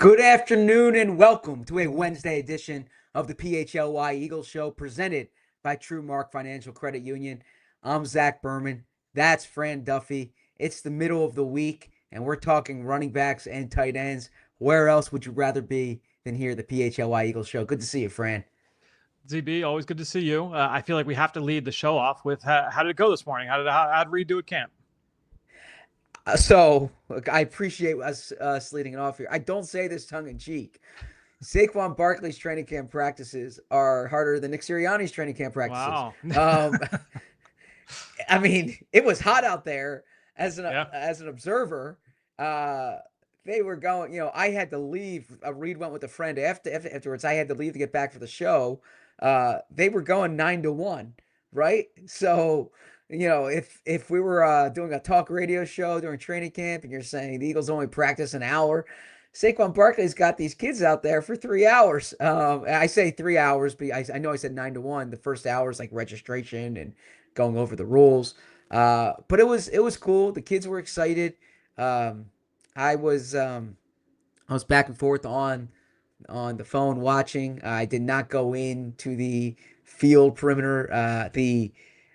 Good afternoon and welcome to a Wednesday edition of the PHLY Eagles Show presented by True Mark Financial Credit Union. I'm Zach Berman. That's Fran Duffy. It's the middle of the week and we're talking running backs and tight ends. Where else would you rather be than here at the PHLY Eagles Show? Good to see you, Fran. ZB, always good to see you. I feel like we have to lead the show off with how did it go this morning? How did Reed do at camp? Look, I appreciate us leading it off here. I don't say this tongue in cheek. Saquon Barkley's training camp practices are harder than Nick Sirianni's training camp practices. Wow. Um, I mean, it was hot out there Yeah. as an observer. They were going, I had to leave. Reed went with a friend afterwards. I had to leave to get back for the show. They were going 9-1, right? So, if we were doing a talk radio show during training camp and you're saying the Eagles only practice an hour, Saquon Barkley's got these kids out there for 3 hours. I say 3 hours, but I know I said 9-1. The first hour is like registration and going over the rules. But it was cool. The kids were excited. Um, I was I was back and forth on the phone watching. I did not go into the field perimeter. The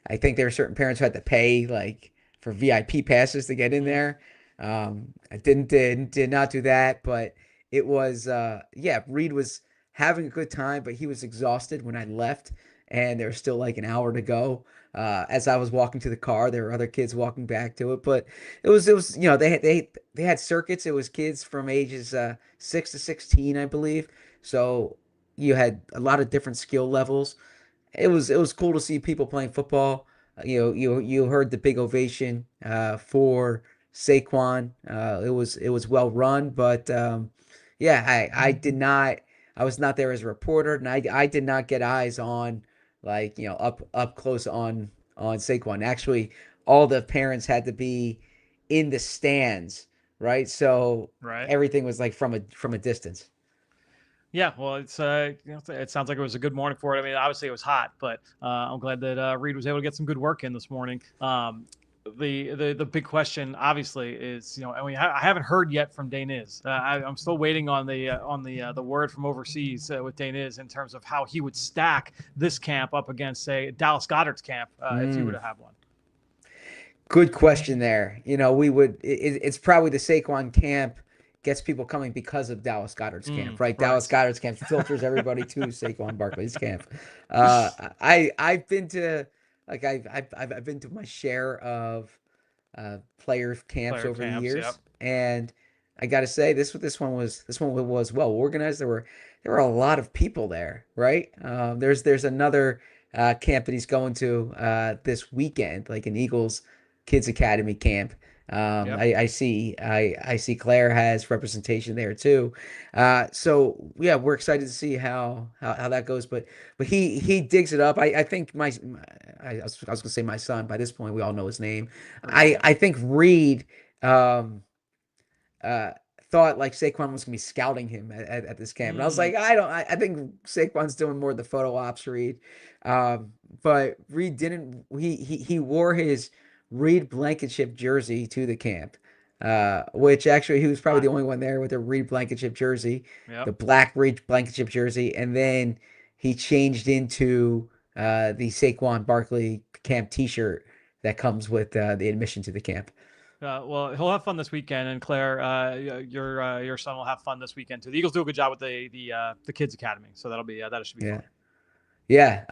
I think there were certain parents who had to pay like for VIP passes to get in Mm. there. I did not do that, but it was yeah. Reed was having a good time, but he was exhausted when I left, and there was still like an hour to go. As I was walking to the car, there were other kids walking back to it, but it was they had circuits. It was kids from ages 6 to 16, I believe. So you had a lot of different skill levels. It was cool to see people playing football. You heard the big ovation for Saquon. It was well run, but yeah, I did not. I was not there as a reporter, and I did not get eyes on like up close on Saquon. Actually, all the parents had to be in the stands, right? So Right. everything was like from a distance. Yeah. Well, it sounds like it was a good morning for it. I mean, obviously it was hot, but I'm glad that Reed was able to get some good work in this morning. The big question obviously is and I haven't heard yet from Daniz. I'm still waiting on the word from overseas with Daniz in terms of how he would stack this camp up against say Dallas Goedert's camp if he were Mm. to have one. Good question there. It's probably the Saquon camp gets people coming because of Dallas Goedert's camp, right? Dallas Right. Goedert's camp filters everybody to Saquon Barkley's camp. I've been to like I've been to my share of player camps Player over the camps. Yep. years, and I got to say this one was well organized. There were a lot of people there, right? There's another camp that he's going to this weekend, like an Eagles Kids Academy camp. Yep. I see Claire has representation there too. So yeah, we're excited to see how that goes. But he digs it up. I think I was gonna say my son. By this point, we all know his name. Reed. Yep. I think Reed um uh thought like Saquon was gonna be scouting him at this camp, and I was Mm. like, I think Saquon's doing more of the photo ops, Reed. But Reed didn't. He wore his Reed Blankenship jersey to the camp, which actually he was probably I, the only one there with a Reed Blankenship jersey, the yep. black Reed Blankenship jersey, and then he changed into the Saquon Barkley camp T-shirt that comes with the admission to the camp. Well, he'll have fun this weekend, and Claire, your son will have fun this weekend too. The Eagles do a good job with the kids academy, so that should be Yeah. fun. Yeah,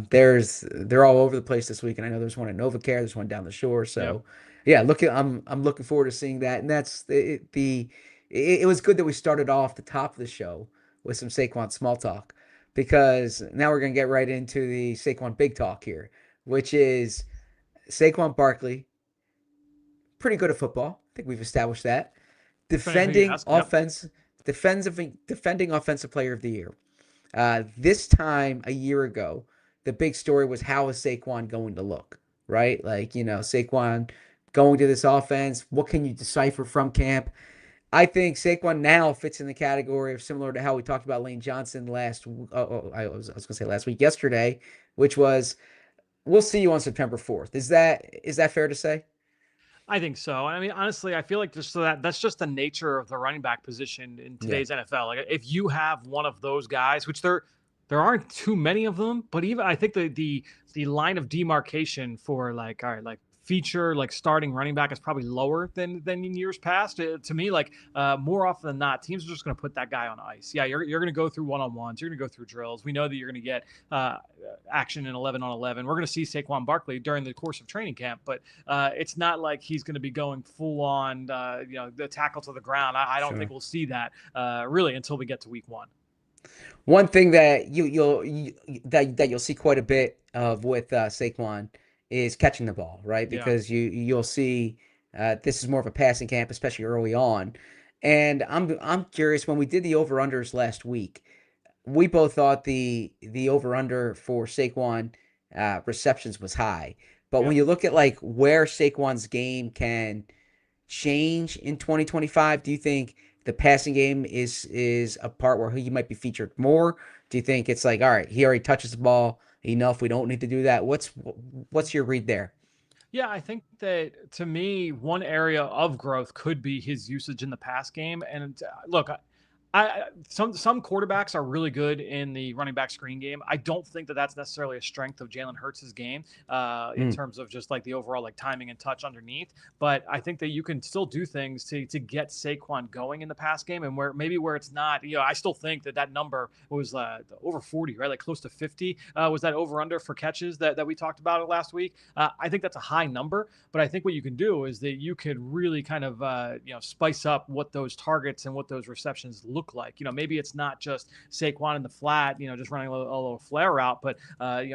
they're all over the place this week, and I know there's one at NovaCare, there's one down the shore. Yep. So, yeah, I'm looking forward to seeing that, and that's it was good that we started off the top of the show with some Saquon small talk because now we're gonna get right into the Saquon big talk here, which is Saquon Barkley, pretty good at football. I think we've established that. Depending on who you Defending ask. Yep. offense, defending offensive player of the year. This time a year ago, the big story was how is Saquon going to look, right? Like, Saquon going to this offense, what can you decipher from camp? I think Saquon now fits in the category of similar to how we talked about Lane Johnson I was going to say last week, yesterday, which was we'll see you on September 4th. Is that fair to say? I think so. I mean, honestly, I feel like just so that's just the nature of the running back position in Yeah, today's NFL. Like if you have one of those guys, which there aren't too many of them, but even I think the line of demarcation for like, all right, like feature like starting running back is probably lower than in years past. To me, like more often than not, teams are just going to put that guy on ice. Yeah, you're going to go through one-on-ones, you're going to go through drills. We know that you're going to get action in 11 on 11. We're going to see Saquon Barkley during the course of training camp, but it's not like he's going to be going full on, the tackle to the ground. I don't think sure. we'll see that really until we get to week one. One thing that that you'll see quite a bit of with Saquon is catching the ball, right? Yeah. Because you'll see this is more of a passing camp, especially early on. And I'm curious, when we did the over unders last week, we both thought the over under for Saquon receptions was high. But when Yep. you look at like where Saquon's game can change in 2025, do you think the passing game is a part where he might be featured more? Do you think it's like, all right, he already touches the ball enough, we don't need to do that? What's your read there? Yeah, I think that to me, one area of growth could be his usage in the pass game. And look, some quarterbacks are really good in the running back screen game. I don't think that that's necessarily a strength of Jalen Hurts' game in Mm, terms of just like the overall like timing and touch underneath. But I think that you can still do things to get Saquon going in the pass game, and where it's not. I still think that number was over 40, right? Like close to 50 was that over under for catches that we talked about it last week. I think that's a high number, but I think what you can do is that you could really kind of spice up what those targets and what those receptions look like. Maybe it's not just Saquon in the flat, just running a little flare route, but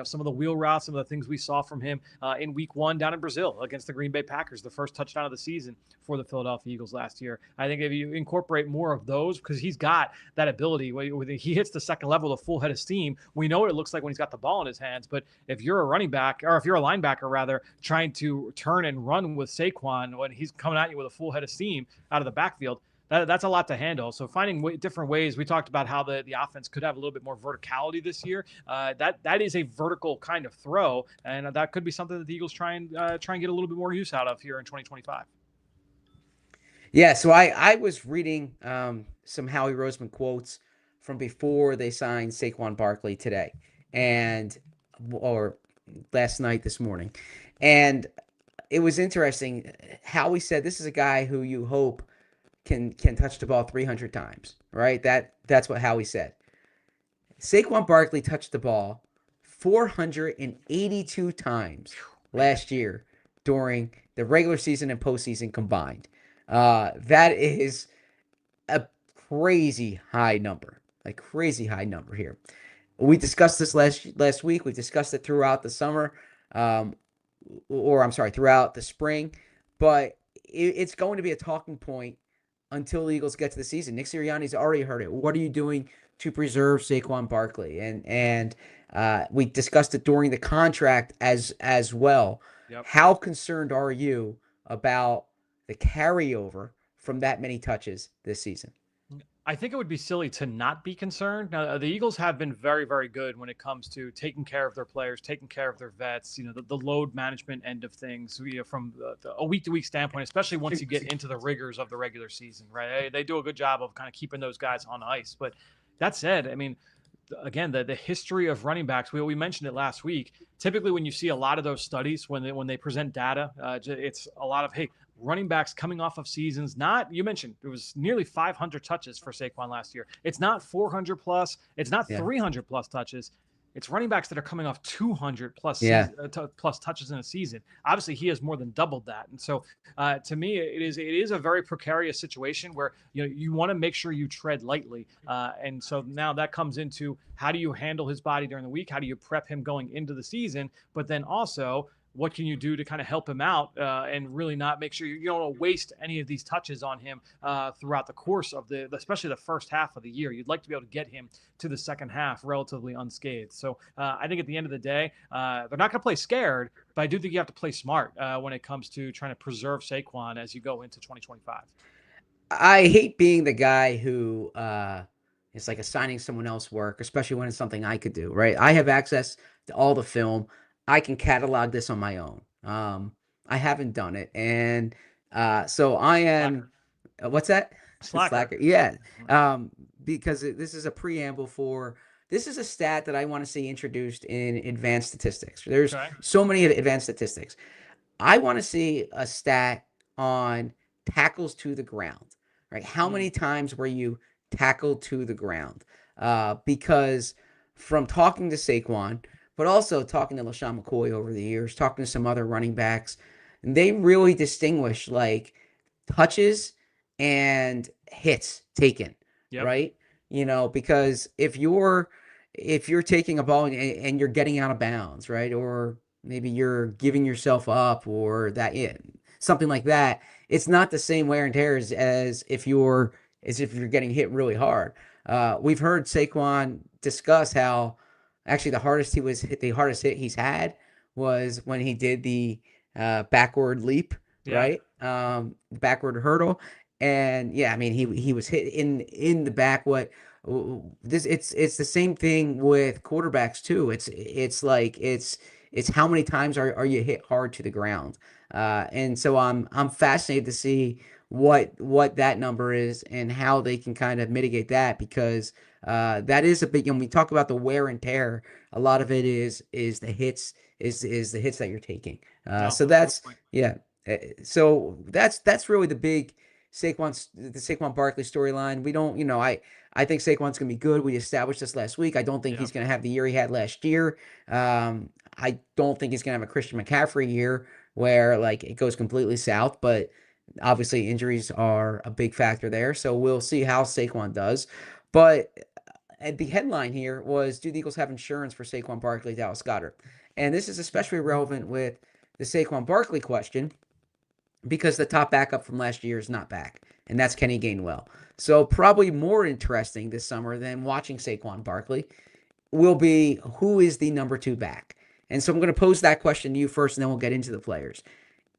some of the wheel routes, some of the things we saw from him in week one down in Brazil against the Green Bay Packers, the first touchdown of the season for the Philadelphia Eagles last year. I think if you incorporate more of those, because he's got that ability when he hits the second level of full head of steam, we know what it looks like when he's got the ball in his hands. But if you're a running back, or if you're a linebacker rather, trying to turn and run with Saquon when he's coming at you with a full head of steam out of the backfield, that's a lot to handle. So finding different ways. We talked about how the offense could have a little bit more verticality this year. That is a vertical kind of throw, and that could be something that the Eagles try and get a little bit more use out of here in 2025. yeah, so I was reading some Howie Roseman quotes from before they signed Saquon Barkley today, and or last night, this morning, and it was interesting. Howie said this is a guy who you hope can touch the ball 300 times, right? That's what Howie said. Saquon Barkley touched the ball 482 times last year during the regular season and postseason combined. That is a crazy high number, a crazy high number here. We discussed this last week. We discussed it throughout the summer, um, or I'm sorry, throughout the spring. But it's going to be a talking point until the Eagles get to the season. Nick Sirianni's already heard it. What are you doing to preserve Saquon Barkley? And we discussed it during the contract as well. Yep. How concerned are you about the carryover from that many touches this season? I think it would be silly to not be concerned. Now, the Eagles have been very, very good when it comes to taking care of their players, taking care of their vets, the load management end of things, from a week-to-week standpoint, especially once you get into the rigors of the regular season, right? They do a good job of kind of keeping those guys on ice. But that said, I mean, again, the history of running backs, we mentioned it last week. Typically, when you see a lot of those studies, when they present data, it's a lot of, hey, running backs coming off of seasons. Not, you mentioned it was nearly 500 touches for Saquon last year. It's not 400 plus. It's not Yeah. 300 plus touches. It's running backs that are coming off 200 plus Yeah. plus touches in a season. Obviously, he has more than doubled that, and so to me, it is a very precarious situation where you want to make sure you tread lightly, and so now that comes into how do you handle his body during the week? How do you prep him going into the season? But then also, what can you do to kind of help him out and really not make sure you don't waste any of these touches on him throughout the course of especially the first half of the year. You'd like to be able to get him to the second half relatively unscathed. So I think at the end of the day, they're not going to play scared, but I do think you have to play smart when it comes to trying to preserve Saquon as you go into 2025. I hate being the guy who is like assigning someone else work, especially when it's something I could do, right? I have access to all the film. I can catalog this on my own. I haven't done it. And So I am. Slacker. What's that? Slacker. Slacker. Yeah. Um, because this is a preamble for. This is a stat that I want to see introduced in advanced statistics. There's Okay. so many advanced statistics. I want to see a stat on tackles to the ground, right? How Mm. many times were you tackled to the ground? Because from talking to Saquon, but also talking to LaShawn McCoy over the years, talking to some other running backs, they really distinguish like touches and hits taken, Yep. right? Because if you're taking a ball and you're getting out of bounds, right? Or maybe you're giving yourself up or that something like that. It's not the same wear and tear as if you're getting hit really hard. We've heard Saquon discuss how actually the hardest hit he's had was when he did the backward leap, Yeah. right? Backward hurdle, and yeah, I mean he was hit in the back. It's the same thing with quarterbacks too. It's how many times are you hit hard to the ground, and so I'm fascinated to see what that number is and how they can kind of mitigate that because that is a big. When we talk about the wear and tear, a lot of it is the hits is the hits that you're taking. No, So that's absolutely. yeah. So that's really the Saquon Barkley storyline. We don't, I think Saquon's gonna be good. We established this last week. I don't think Yeah. he's gonna have the year he had last year. I don't think he's gonna have a Christian McCaffrey year where like it goes completely south, but obviously injuries are a big factor there. So we'll see how Saquon does. But the headline here was, do the Eagles have insurance for Saquon Barkley, Dallas Goedert? And this is especially relevant with the Saquon Barkley question because the top backup from last year is not back, and that's Kenny Gainwell. So probably more interesting this summer than watching Saquon Barkley will be who is the number two back. And so I'm going to pose that question to you first, and then we'll get into the players.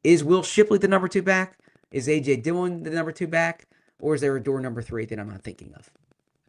Is Will Shipley the number two back? Is AJ Dillon the number two back? Or is there a door number three that I'm not thinking of?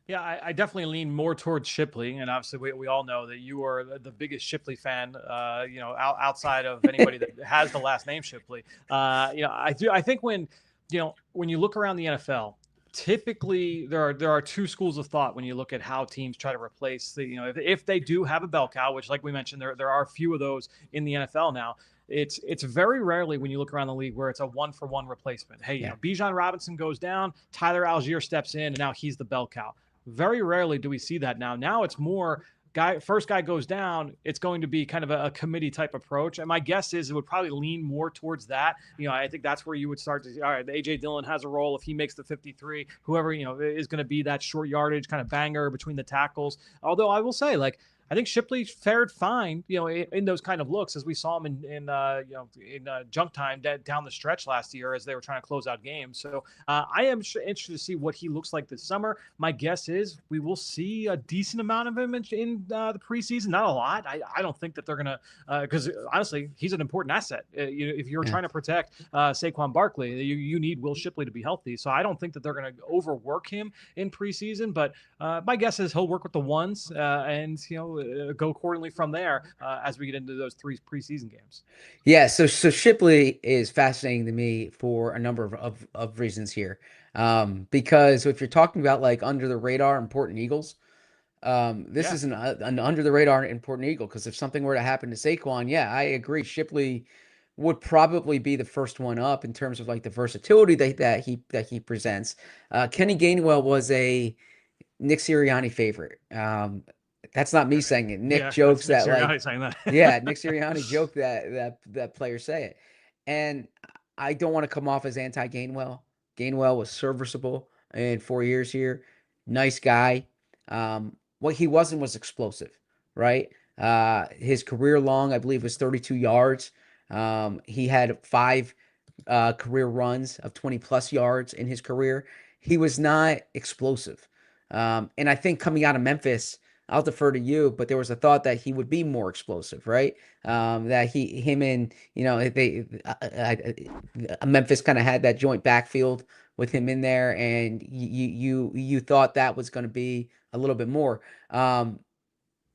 Yeah, I definitely lean more towards Shipley, and obviously we all know that you are the biggest Shipley fan. Outside of anybody that has the last name Shipley. I do. I think when you look around the NFL, typically there are two schools of thought when you look at how teams try to replace if they do have a bell cow, which like we mentioned there are a few of those in the NFL now. It's very rarely when you look around the league where it's a one for one replacement. Hey, Yeah. Bijan Robinson goes down, Tyler Algier steps in, and now he's the bell cow. Very rarely do we see that now. Now it's more first guy goes down, it's going to be kind of a committee type approach. And my guess is it would probably lean more towards that. I think that's where you would start to see, all right, AJ Dillon has a role. If he makes the 53, whoever, is going to be that short yardage kind of banger between the tackles. Although I will say, like, I think Shipley fared fine, in those kind of looks as we saw him in junk time down the stretch last year as they were trying to close out games. So I am interested to see what he looks like this summer. My guess is we will see a decent amount of him in the preseason. Not a lot. I don't think that they're going to, because honestly, he's an important asset. If you're Yeah. trying to protect Saquon Barkley, you need Will Shipley to be healthy. So I don't think that they're going to overwork him in preseason. But my guess is he'll work with the ones and go accordingly from there as we get into those three preseason games. Yeah, so Shipley is fascinating to me for a number of reasons here. Because if you're talking about like under the radar important Eagles, this Yeah. is an under the radar important Eagle because if something were to happen to Saquon, yeah, I agree. Shipley would probably be the first one up in terms of like the versatility that he presents. Kenny Gainwell was a Nick Sirianni favorite. That's not me Okay. saying it. Nick Yeah, that's jokes Nick that like Sirianni saying yeah, that. Nick Sirianni joked that players say it. And I don't want to come off as anti Gainwell. Gainwell was serviceable in 4 years here. Nice guy. What he wasn't was explosive, right? His career long, I believe, was 32 yards. He had five career runs of 20 plus yards in his career. He was not explosive. And I think coming out of Memphis, I'll defer to you, but there was a thought that he would be more explosive, right? That him and Memphis kind of had that joint backfield with him in there, and you thought that was going to be a little bit more.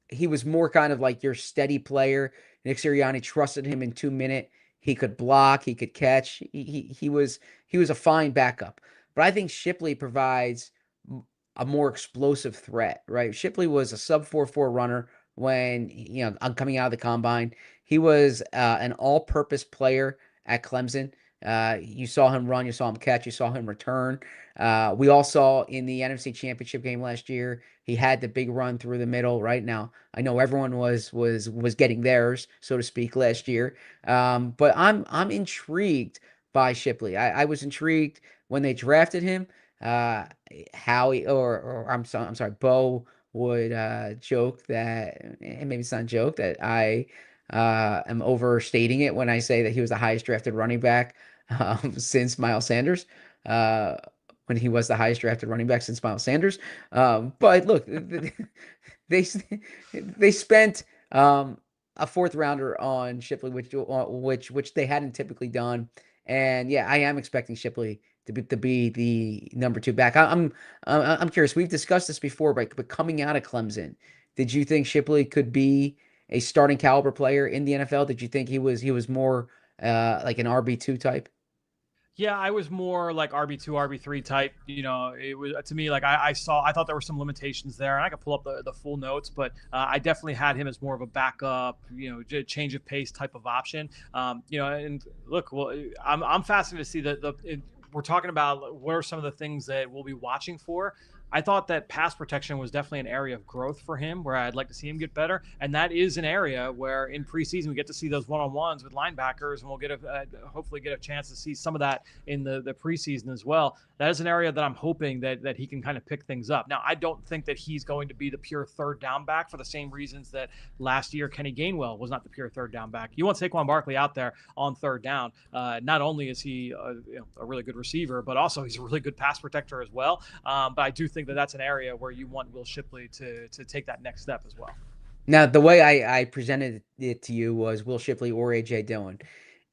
He was more kind of like your steady player. Nick Sirianni trusted him in 2 minute. He could block. He could catch. He was a fine backup. But I think Shipley provides a more explosive threat, right? Shipley was a sub 4.4 runner when coming out of the combine. He was an all-purpose player at Clemson. You saw him run, you saw him catch, you saw him return. We all saw in the NFC Championship game last year, he had the big run through the middle. Right now, I know everyone was getting theirs, so to speak, last year. But I'm intrigued by Shipley. I was intrigued when they drafted him. Howie or I'm sorry, Bo would joke that, and maybe it's not a joke, that I am overstating it when I say that he was the highest drafted running back since Miles Sanders. Uh, when he was the highest drafted running back since Miles Sanders. But look, they they spent a fourth rounder on Shipley, which they hadn't typically done. And yeah, I am expecting Shipley to be the number two back. I'm curious. We've discussed this before, but coming out of Clemson, did you think Shipley could be a starting caliber player in the NFL? Did you think he was more like an RB2 type? Yeah, I was more like RB2, RB3 type. It was to me like I thought there were some limitations there, and I could pull up the full notes, but I definitely had him as more of a backup, change of pace type of option. And look, well, I'm fascinated to see we're talking about what are some of the things that we'll be watching for. I thought that pass protection was definitely an area of growth for him where I'd like to see him get better. And that is an area where in preseason we get to see those one-on-ones with linebackers, and we'll hopefully get a chance to see some of that in the preseason as well. That is an area that I'm hoping that he can kind of pick things up. Now, I don't think that he's going to be the pure third down back for the same reasons that last year Kenny Gainwell was not the pure third down back. You want Saquon Barkley out there on third down. Not only is he a really good receiver, but also he's a really good pass protector as well. But I do think that that's an area where you want Will Shipley to take that next step as well. Now, the way I presented it to you was Will Shipley or AJ Dillon.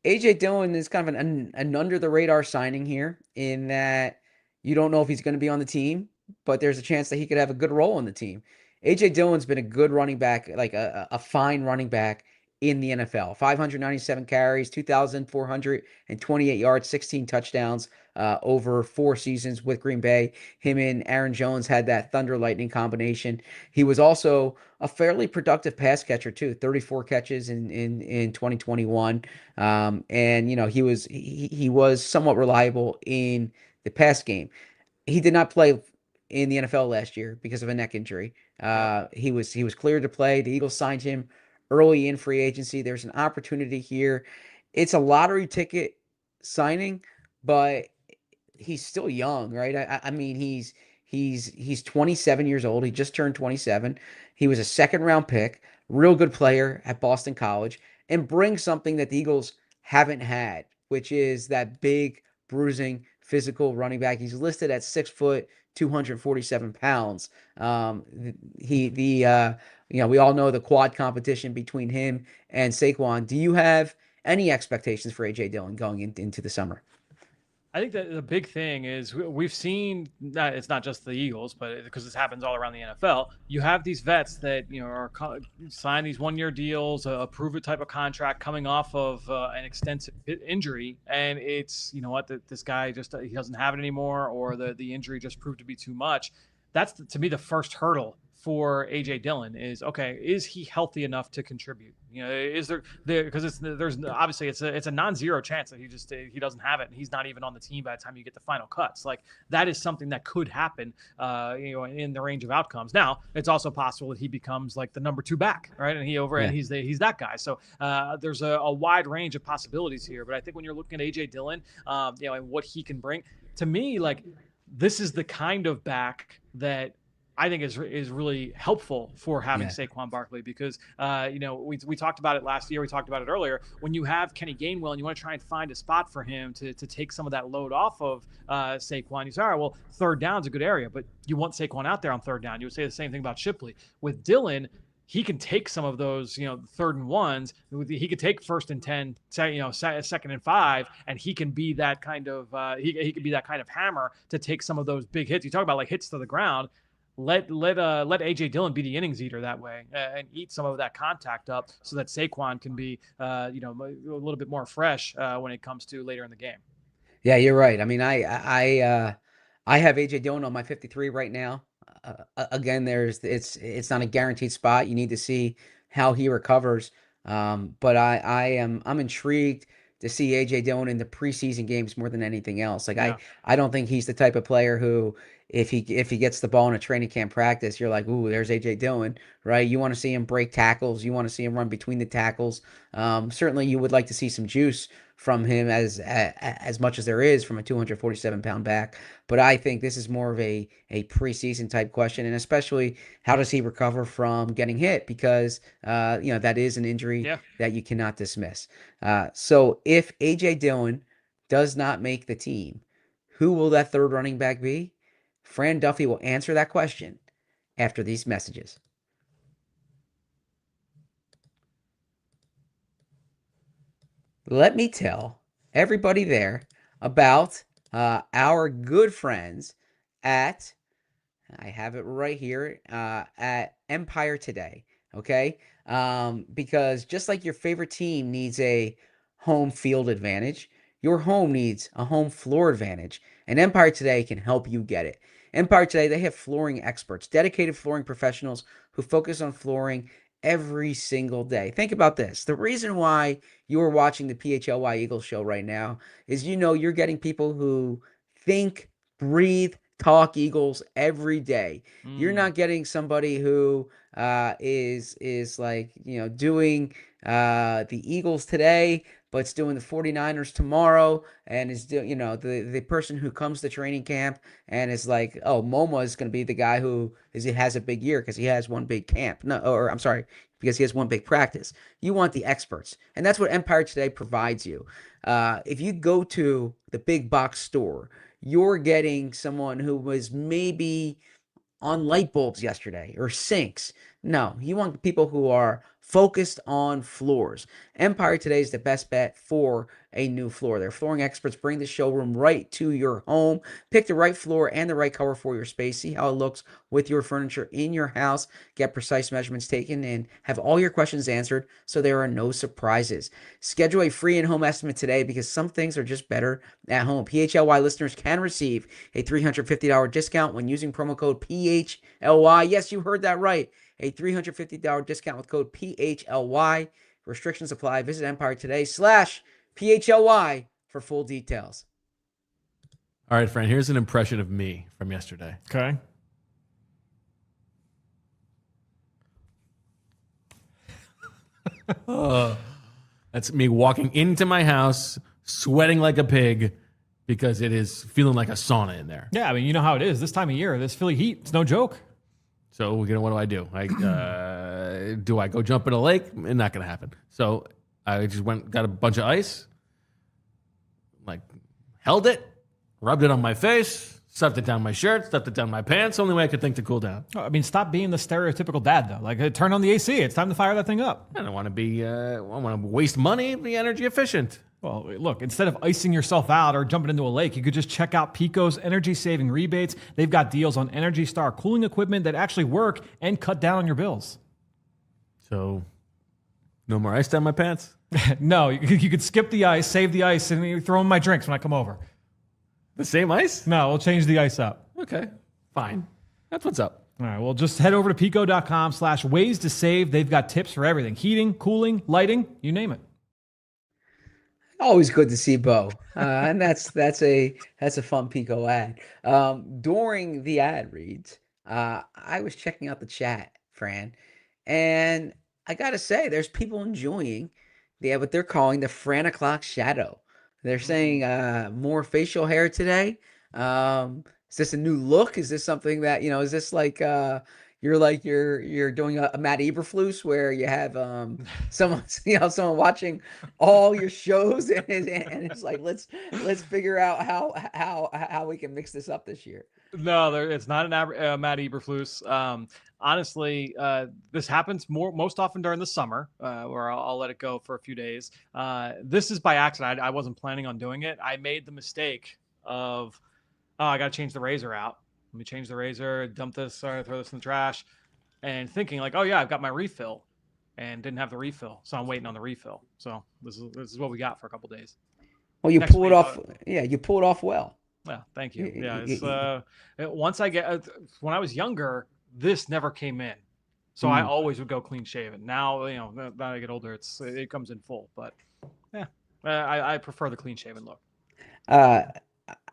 AJ Dillon is kind of an under the radar signing here in that you don't know if he's going to be on the team, but there's a chance that he could have a good role on the team. AJ Dillon's been a good running back, like a fine running back in the NFL. 597 carries, 2,428 yards, 16 touchdowns over 4 seasons with Green Bay. Him and Aaron Jones had that thunder lightning combination. He was also a fairly productive pass catcher too. 34 catches in 2021. And he was somewhat reliable in the pass game. He did not play in the NFL last year because of a neck injury. Yep. He was cleared to play. The Eagles signed him early in free agency. There's an opportunity here. It's a lottery ticket signing, but he's still young, right? I mean, he's 27 years old. He just turned 27. He was a second round pick, real good player at Boston College, and brings something that the Eagles haven't had, which is that big, bruising, physical running back. He's listed at 6 foot, 247 pounds. We all know the quad competition between him and Saquon. Do you have any expectations for AJ Dillon going into the summer? I think that the big thing is we've seen that it's not just the Eagles, but because this happens all around the NFL, you have these vets that are sign these 1-year deals, a prove it type of contract coming off of an extensive injury, and it's this guy just he doesn't have it anymore, or the injury just proved to be too much. That's to me the first hurdle for AJ Dillon is, okay, is he healthy enough to contribute? Is there because there's obviously it's a non-zero chance that he doesn't have it and he's not even on the team by the time you get the final cuts. Like that is something that could happen, in the range of outcomes. Now it's also possible that he becomes like the number 2 back, right? And he's that guy. So there's a wide range of possibilities here. But I think when you're looking at AJ Dillon, and what he can bring, to me, like this is the kind of back that I think is really helpful for having Saquon Barkley because, we talked about it last year. We talked about it earlier. When you have Kenny Gainwell and you want to try and find a spot for him to take some of that load off of Saquon, you say, all right, well, third down's a good area, but you want Saquon out there on third down. You would say the same thing about Shipley. With Dillon, he can take some of those, third and ones. He could take 1st and 10, 2nd and 5, and he can be that kind of he could be that kind of hammer to take some of those big hits. You talk about like hits to the ground. let AJ Dillon be the innings eater that way and eat some of that contact up, so that Saquon can be a little bit more fresh when it comes to later in the game. Yeah, you're right. I mean, I have AJ Dillon on my 53 right now. Again, it's not a guaranteed spot. You need to see how he recovers. But I'm intrigued to see AJ Dillon in the preseason games more than anything else. Like Yeah. I don't think he's the type of player who if he gets the ball in a training camp practice, you're like, ooh, there's AJ Dillon, right? You want to see him break tackles. You want to see him run between the tackles. Certainly, you would like to see some juice from him as much as there is from a 247-pound back. But I think this is more of a preseason type question, and especially how does he recover from getting hit, because that is an injury Yeah. that you cannot dismiss. So if AJ Dillon does not make the team, who will that third running back be? Fran Duffy will answer that question after these messages. Let me tell everybody there about our good friends at, I have it right here, at Empire Today. Okay. Because just like your favorite team needs a home field advantage, your home needs a home floor advantage. And Empire Today can help you get it. Empire Today, they have flooring experts, dedicated flooring professionals who focus on flooring every single day. Think about this. The reason why you are watching the PHLY Eagles show right now is you're getting people who think, breathe, talk Eagles every day. You're not getting somebody who is like, doing the Eagles today, but it's doing the 49ers tomorrow, and is doing, the person who comes to training camp and is like, oh, Moma is going to be the guy who has a big year because he has one big camp. No, or I'm sorry, because he has one big practice. You want the experts, and that's what Empire Today provides you. If you go to the big box store, you're getting someone who was maybe on light bulbs yesterday or sinks. No, you want people who are focused on floors. Empire Today is the best bet for a new floor. Their flooring experts bring the showroom right to your home. Pick the right floor and the right color for your space. See how it looks with your furniture in your house. Get precise measurements taken and have all your questions answered so there are no surprises. Schedule a free in-home estimate today because some things are just better at home. PHLY listeners can receive a $350 discount when using promo code PHLY. Yes, you heard that right. A $350 discount with code PHLY. Restrictions apply. Visit Empire Today/PHLY for full details. All right, Fran, here's an impression of me from yesterday. Okay. That's me walking into my house, sweating like a pig because it is feeling like a sauna in there. Yeah, I mean, you know how it is. This time of year, this Philly heat, it's no joke. So, what do I do? Do I go jump in a lake? It's not going to happen. So, I just got a bunch of ice, held it, rubbed it on my face, stuffed it down my shirt, stuffed it down my pants. Only way I could think to cool down. I mean, stop being the stereotypical dad, though. Turn on the AC. It's time to fire that thing up. I don't want to waste money, be energy efficient. Well, look, instead of icing yourself out or jumping into a lake, you could just check out Pico's energy-saving rebates. They've got deals on Energy Star cooling equipment that actually work and cut down on your bills. So, no more ice down my pants? No, you could skip the ice, save the ice, and you throw in my drinks when I come over. The same ice? No, we'll change the ice up. Okay, fine. That's what's up. All right, well, just head over to pico.com/ways to save. They've got tips for everything. Heating, cooling, lighting, you name it. Always good to see Bo, and that's a fun Pico ad. During the ad reads, I was checking out the chat, Fran, and I gotta say, there's people enjoying what they're calling the Fran o'clock shadow. They're saying more facial hair today. Is this a new look? Is this something that is this like you're doing a Matt Eberflus where you have someone watching all your shows and it's like let's figure out how we can mix this up this year. No, it's not an Matt Eberflus. Honestly, this happens most often during the summer, where I'll let it go for a few days. This is by accident. I wasn't planning on doing it. I made the mistake of, I got to change the razor out. Let me change the razor, dump this, throw this in the trash, and thinking like, oh yeah, I've got my refill, and didn't have the refill, so I'm waiting on the refill. So this is what we got for a couple days. Well, you Next pull it week, off. Yeah, you pull it off well. yeah, thank you. Yeah, it's once I get when I was younger, this never came in, so I always would go clean shaven. Now now I get older, it comes in full, but yeah, I prefer the clean shaven look. Uh,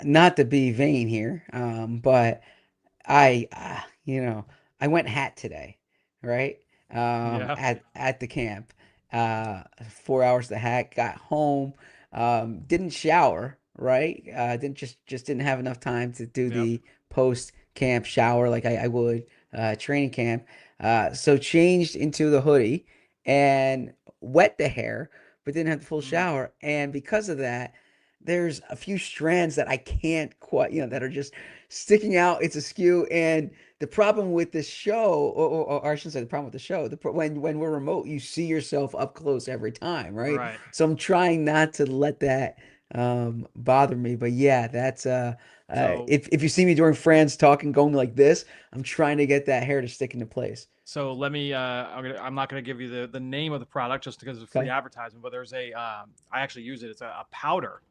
Not to be vain here, but I went hat today, right? Yeah, At the camp, 4 hours the hat. Got home, didn't shower, right? Didn't just didn't have enough time to do yep. the post camp shower like I would training camp. So changed into the hoodie and wet the hair, but didn't have the full Mm. shower. And because of that, there's a few strands that I can't quite, that are just sticking out. It's askew. And the problem with this show, or I shouldn't say the problem with the show, when we're remote, you see yourself up close every time, right? Right. So I'm trying not to let that bother me. But yeah, that's So if you see me during Fran's talking going like this, I'm trying to get that hair to stick into place. So let me. I'm not gonna give you the name of the product just because of free Okay. advertisement, but there's I actually use it. It's a powder.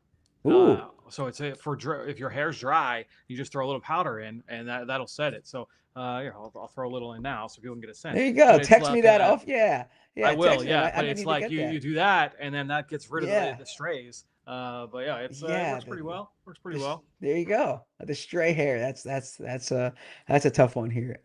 Ooh, So it's if your hair's dry, you just throw a little powder in, and that'll set it. So here, I'll throw a little in now so people can get a there sense. you go. But it's Text me like that off. Yeah, I yeah. will, Text me. yeah. I But might it's need to like get you that. do that, and then that gets rid of Yeah. the strays. But yeah, it Yeah, works pretty well. Works pretty this, well. there you go. The stray hair. That's a tough one here.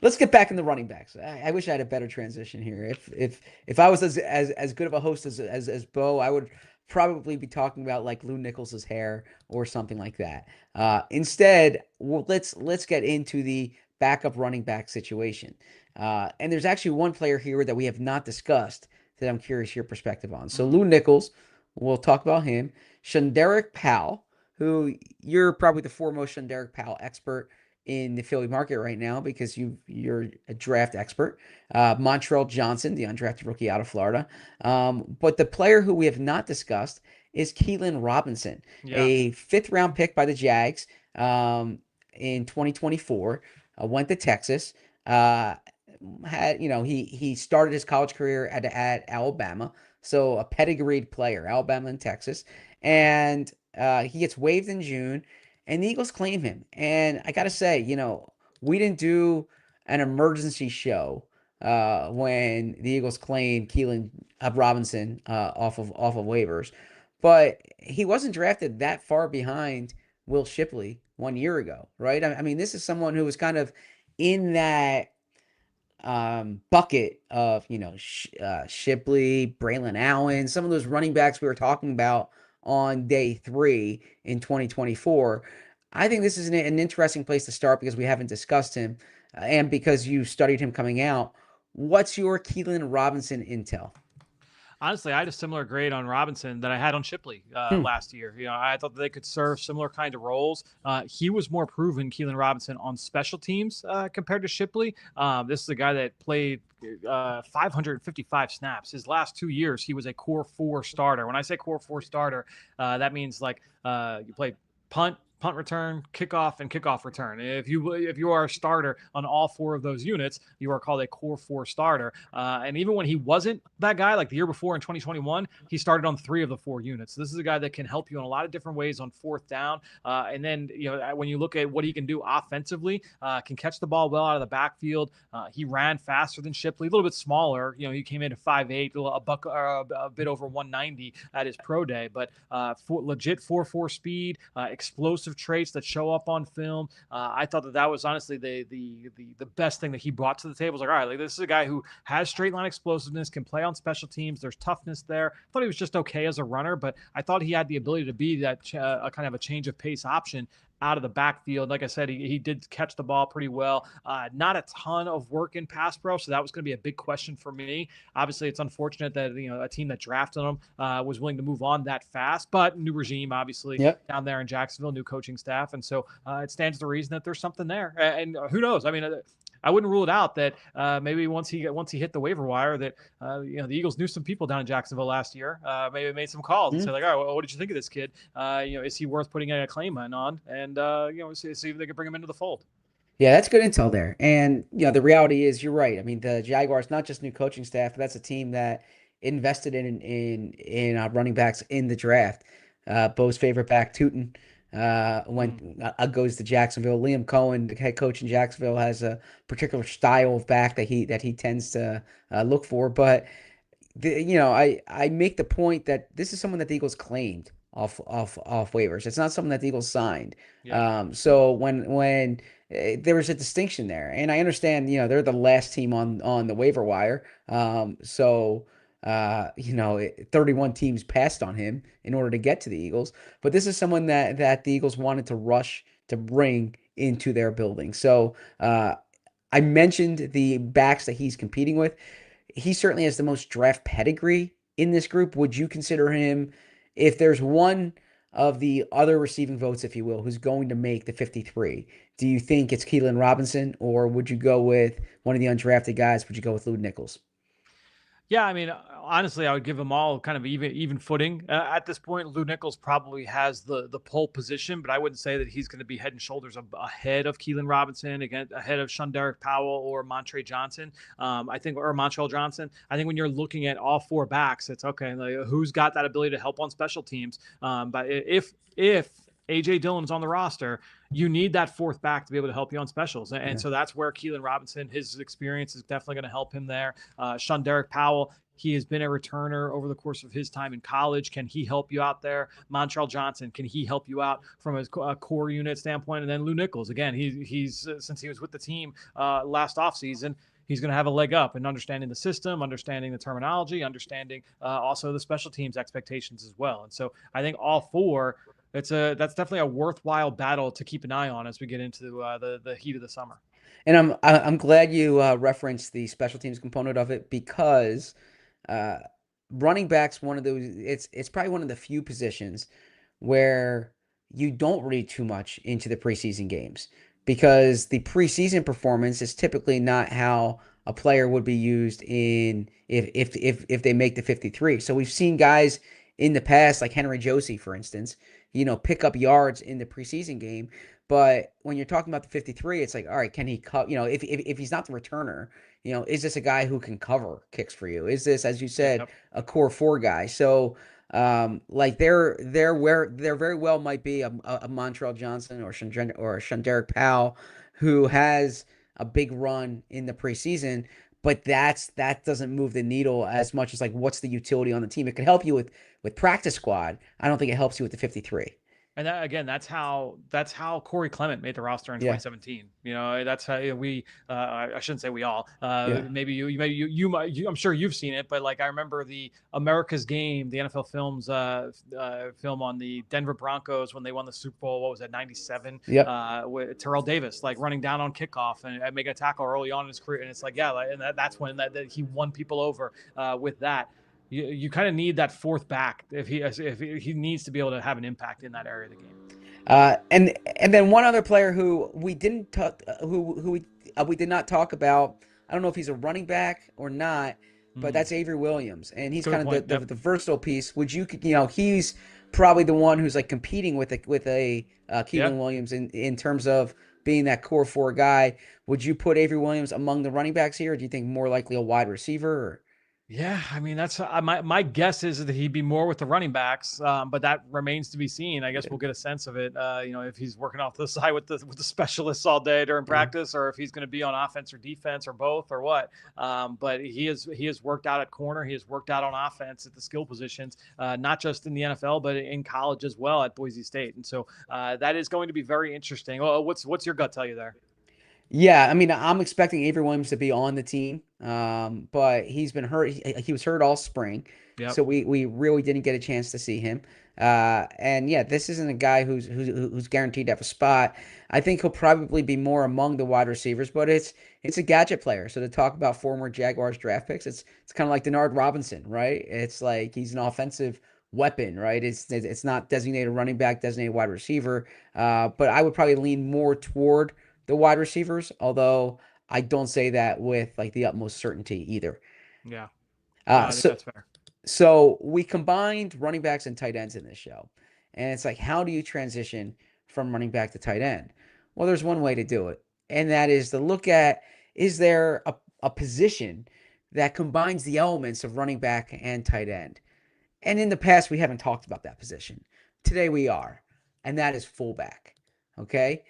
Let's get back in the running backs. I wish I had a better transition here. If I was as good of a host as Bo, I would probably be talking about like Lou Nichols's hair or something like that. Instead, let's get into the backup running back situation. And there's actually one player here that we have not discussed that I'm curious your perspective on. So Mm. Lou Nichols, we'll talk about him. Shunderick Powell, who you're probably the foremost Shunderick Powell expert in the Philly market right now because you're a draft expert. Montrell Johnson, the undrafted rookie out of Florida. But the player who we have not discussed is Keelan Robinson, Yeah. a fifth round pick by the Jags in 2024. Went to Texas. Had he started his college career at Alabama, so a pedigreed player, Alabama and Texas, and he gets waived in June, and the Eagles claim him. And I gotta say, we didn't do an emergency show when the Eagles claimed Keelan Robinson off of waivers, but he wasn't drafted that far behind Will Shipley 1 year ago, right? I mean, this is someone who was kind of in that bucket of Shipley, Braylon Allen, some of those running backs we were talking about on day 3 in 2024. I think this is an interesting place to start because we haven't discussed him, and because you studied him coming out. What's your Keelan Robinson intel? Honestly, I had a similar grade on Robinson that I had on Shipley Hmm. last year. I thought that they could serve similar kind of roles. He was more proven, Keelan Robinson, on special teams compared to Shipley. This is a guy that played 555 snaps. His last 2 years, he was a core 4 starter. When I say core 4 starter, that means like you play punt return, kickoff, and kickoff return. If you are a starter on all 4 of those units, you are called a core 4 starter. And even when he wasn't that guy, like the year before in 2021, he started on 3 of the 4 units. So this is a guy that can help you in a lot of different ways on fourth down. And then when you look at what he can do offensively, can catch the ball well out of the backfield. He ran faster than Shipley, a little bit smaller. He came in at 5'8", a bit over 190 at his pro day, but legit 4.4 speed, explosive traits that show up on film. I thought that was honestly the best thing that he brought to the table. It was like, all right, like this is a guy who has straight line explosiveness, can play on special teams. There's toughness there. I thought he was just okay as a runner, but I thought he had the ability to be that kind of a change of pace option out of the backfield. Like I said, he did catch the ball pretty well. Not a ton of work in pass pro, so that was going to be a big question for me. Obviously, it's unfortunate that a team that drafted him was willing to move on that fast, but new regime, obviously, Yep. down there in Jacksonville, new coaching staff, and so it stands to reason that there's something there. And who knows? I mean, I wouldn't rule it out that maybe once he hit the waiver wire, that the Eagles knew some people down in Jacksonville last year. Maybe made some calls and said like, all right, well, what did you think of this kid? Is he worth putting a claim on? And see if they could bring him into the fold. Yeah, that's good intel there. And the reality is, you're right. I mean, the Jaguars, not just new coaching staff, but that's a team that invested in running backs in the draft. Bo's favorite back, Tootin, goes to Jacksonville. Liam Cohen, the head coach in Jacksonville, has a particular style of back that he tends to look for. But I make the point that this is someone that the Eagles claimed off waivers. It's not someone that the Eagles signed. Yeah. So when there was a distinction there, and I understand, they're the last team on the waiver wire. 31 teams passed on him in order to get to the Eagles, but this is someone that the Eagles wanted to rush to bring into their building. So I mentioned the backs that he's competing with. He certainly has the most draft pedigree in this group. Would you consider him, if there's one of the other receiving votes, if you will, who's going to make the 53, do you think it's Keelan Robinson, or would you go with one of the undrafted guys? Would you go with Lou Nichols? Yeah, I mean, honestly, I would give them all kind of even footing at this point. Lou Nichols probably has the pole position, but I wouldn't say that he's going to be head and shoulders ahead of Keelan Robinson, ahead of Shunderick Powell or Montre Johnson. I think, or Montrell Johnson. I think when you're looking at all four backs, it's okay. Like, who's got that ability to help on special teams? But if AJ Dillon's on the roster, you need that fourth back to be able to help you on specials. And so that's where Keelan Robinson, his experience is definitely going to help him there. Shunderick Powell, he has been a returner over the course of his time in college. Can he help you out there? Montrell Johnson, can he help you out from a core unit standpoint? And then Lou Nichols, again, he's since he was with the team last offseason, he's going to have a leg up in understanding the system, understanding the terminology, understanding also the special teams expectations as well. And so I think all four, that's definitely a worthwhile battle to keep an eye on as we get into the heat of the summer. And I'm glad you referenced the special teams component of it, because running back's one of those. It's probably one of the few positions where you don't read too much into the preseason games, because the preseason performance is typically not how a player would be used in if they make the 53. So we've seen guys in the past, like Henry Josie, for instance, pick up yards in the preseason game. But when you're talking about the 53, it's like, all right, can he cut? If he's not the returner, is this a guy who can cover kicks for you? Is this, as you said, a core four guy? So, like there very well might be a Montrell Johnson or Shunderick Powell who has a big run in the preseason, but that doesn't move the needle as much as like what's the utility on the team. It can help you with practice squad. I don't think it helps you with the 53. And that, again, that's how Corey Clement made the roster in 2017. That's how we. I shouldn't say we all. Maybe you might. I'm sure you've seen it, but like I remember the America's Game, the NFL Films film on the Denver Broncos when they won the Super Bowl. What was that, '97? With Terrell Davis like running down on kickoff and making a tackle early on in his career, and it's like and that's when that he won people over with that. You kind of need that fourth back if he needs to be able to have an impact in that area of the game. And then one other player who we didn't talk, who we did not talk about. I don't know if he's a running back or not, but that's Avery Williams, and he's kind of the versatile piece. Would you he's probably the one who's like competing with a Keelan Williams in terms of being that core four guy. Would you put Avery Williams among the running backs here, or do you think more likely a wide receiver? Or? Yeah, I mean, that's my guess is that he'd be more with the running backs, but that remains to be seen. I guess we'll get a sense of it. If he's working off the side with the specialists all day during practice, or if he's going to be on offense or defense or both or what. But he has worked out at corner. He has worked out on offense at the skill positions, not just in the NFL but in college as well at Boise State. And so that is going to be very interesting. Well, what's your gut tell you there? Yeah, I mean, I'm expecting Avery Williams to be on the team, but he's been hurt. He was hurt all spring, so we really didn't get a chance to see him. And yeah, this isn't a guy who's guaranteed to have a spot. I think he'll probably be more among the wide receivers, but it's a gadget player. So to talk about former Jaguars draft picks, it's kind of like Denard Robinson, right? It's like he's an offensive weapon, right? It's not designated running back, designated wide receiver, but I would probably lean more toward the wide receivers, although I don't say that with like the utmost certainty either. Yeah. Uh, I think so that's fair. so we combined running backs and tight ends in this show. And it's like, how do you transition from running back to tight end? Well, there's one way to do it, and that is to look at, is there a position that combines the elements of running back and tight end? And in the past, we haven't talked about that position. Today we are, and that is fullback. Okay?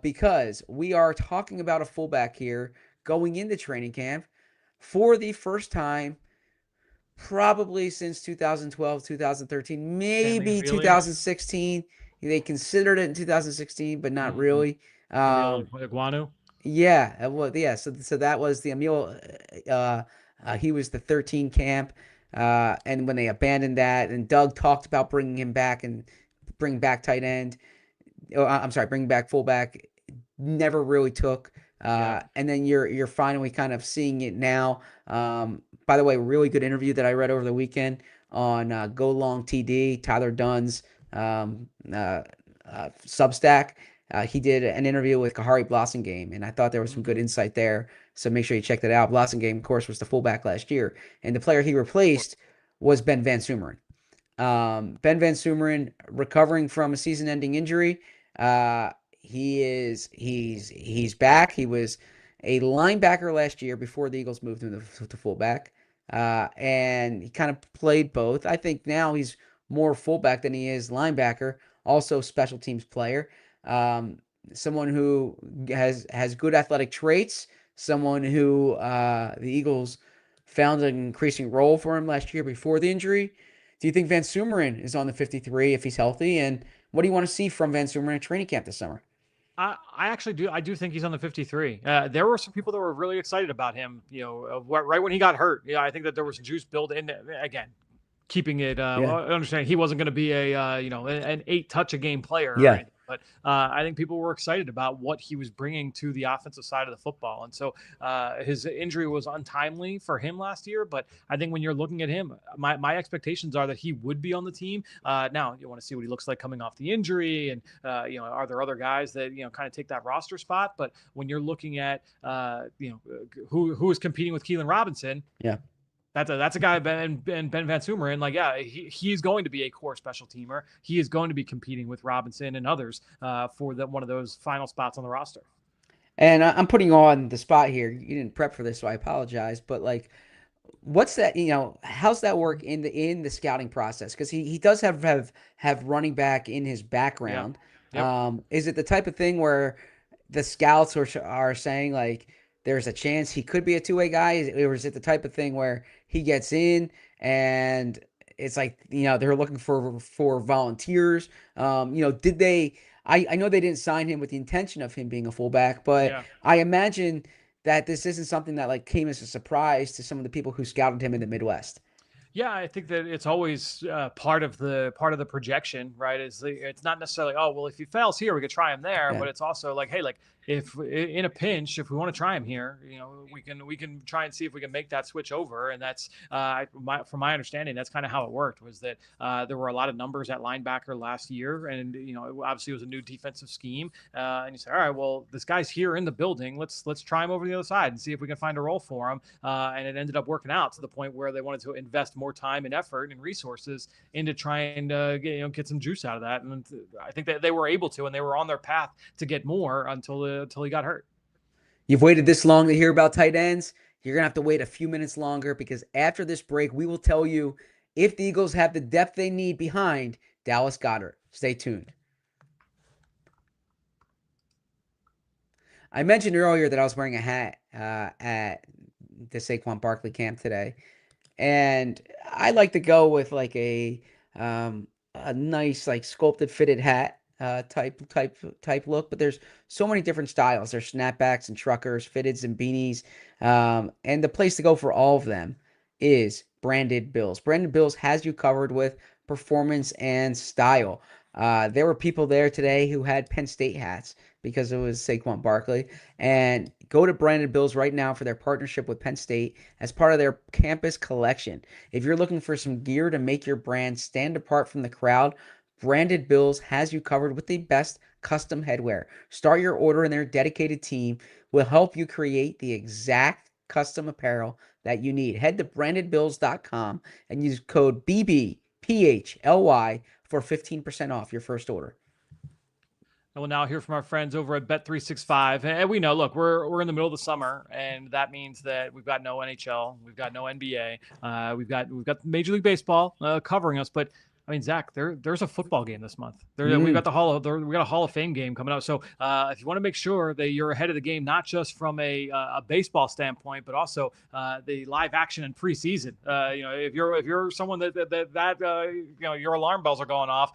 Because we are talking about a fullback here going into training camp for the first time probably since 2012, 2013, Stanley maybe Feely, 2016. They considered it in 2016, but not really. Emil Um, Iguanu. yeah, well, yeah. So that was the Emil. He was the 13 camp, and when they abandoned that, and Doug talked about bringing him back and bring back tight end. Oh, I'm sorry, bring back fullback. Never really took. Yeah. And then you're finally kind of seeing it now. By the way, really good interview that I read over the weekend on Go Long TD, Tyler Dunn's Substack. He did an interview with Kahari Blossomgame, and I thought there was some good insight there. So make sure you check that out. Blossomgame, of course, was the fullback last year, and the player he replaced was Ben Van Sumeren. Ben Van Sumeren recovering from a season-ending injury. He's back. He was a linebacker last year before the Eagles moved him to fullback, and he kind of played both. I think now he's more fullback than he is linebacker. Also, special teams player. Someone who has good athletic traits. Someone who the Eagles found an increasing role for him last year before the injury. Do you think Van Sumeren is on the 53 if he's healthy? And what do you want to see from Van Sumeren at training camp this summer? I actually do. I do think he's on the 53. There were some people that were really excited about him, right when he got hurt. Yeah, I think that there was juice built in there. Again, keeping it, understanding he wasn't going to be an 8 touch a game player or Yeah. anything. But I think people were excited about what he was bringing to the offensive side of the football. And so his injury was untimely for him last year. But I think when you're looking at him, my expectations are that he would be on the team. Now, you want to see what he looks like coming off the injury. And, are there other guys that, kind of take that roster spot? But when you're looking at, who is competing with Keelan Robinson, Yeah. That's a guy, Ben Van Sumeren. Like, yeah, he's going to be a core special teamer. He is going to be competing with Robinson and others for one of those final spots on the roster. And I'm putting you on the spot here. You didn't prep for this, so I apologize. But like, what's that? How's that work in the scouting process? Because he does have running back in his background. Yeah. Yep. Is it the type of thing where the scouts are saying like there's a chance he could be a two-way guy, or is it the type of thing where he gets in and it's like they're looking for volunteers? Did they? I know they didn't sign him with the intention of him being a fullback, but Yeah. I imagine that this isn't something that like came as a surprise to some of the people who scouted him in the Midwest. Yeah, I think that it's always part of the projection, right? It's not necessarily, oh well, if he fails here, we could try him there, Yeah. but it's also like, hey, like if in a pinch, if we want to try him here, we can try and see if we can make that switch over, and that's from my understanding, that's kind of how it worked. Was that there were a lot of numbers at linebacker last year, and obviously it was a new defensive scheme, and you say, all right, well, this guy's here in the building, let's try him over the other side and see if we can find a role for him, and it ended up working out to the point where they wanted to invest more time and effort and resources into trying to get some juice out of that. And I think that they were able to, and they were on their path to get more until he got hurt. You've waited this long to hear about tight ends. You're going to have to wait a few minutes longer because after this break, we will tell you if the Eagles have the depth they need behind Dallas Goedert. Stay tuned. I mentioned earlier that I was wearing a hat at the Saquon Barkley camp today. And I like to go with like a nice like sculpted fitted hat type look, but there's so many different styles. There's snapbacks and truckers, fitteds and beanies, and the place to go for all of them is Branded Bills. Branded Bills has you covered with performance and style. There were people there today who had Penn State hats because it was Saquon Barkley. And go to Branded Bills right now for their partnership with Penn State as part of their campus collection. If you're looking for some gear to make your brand stand apart from the crowd, Branded Bills has you covered with the best custom headwear. Start your order and their dedicated team will help you create the exact custom apparel that you need. Head to brandedbills.com and use code BBPHLY for 15% off your first order. And we'll now hear from our friends over at Bet365. And we know, look, we're in the middle of the summer, and that means that we've got no NHL, we've got no NBA, we've got Major League Baseball covering us. But I mean, Zach, there's a football game this month. We've got we got a Hall of Fame game coming up. So if you want to make sure that you're ahead of the game, not just from a baseball standpoint, but also the live action and preseason. If you're someone that your alarm bells are going off,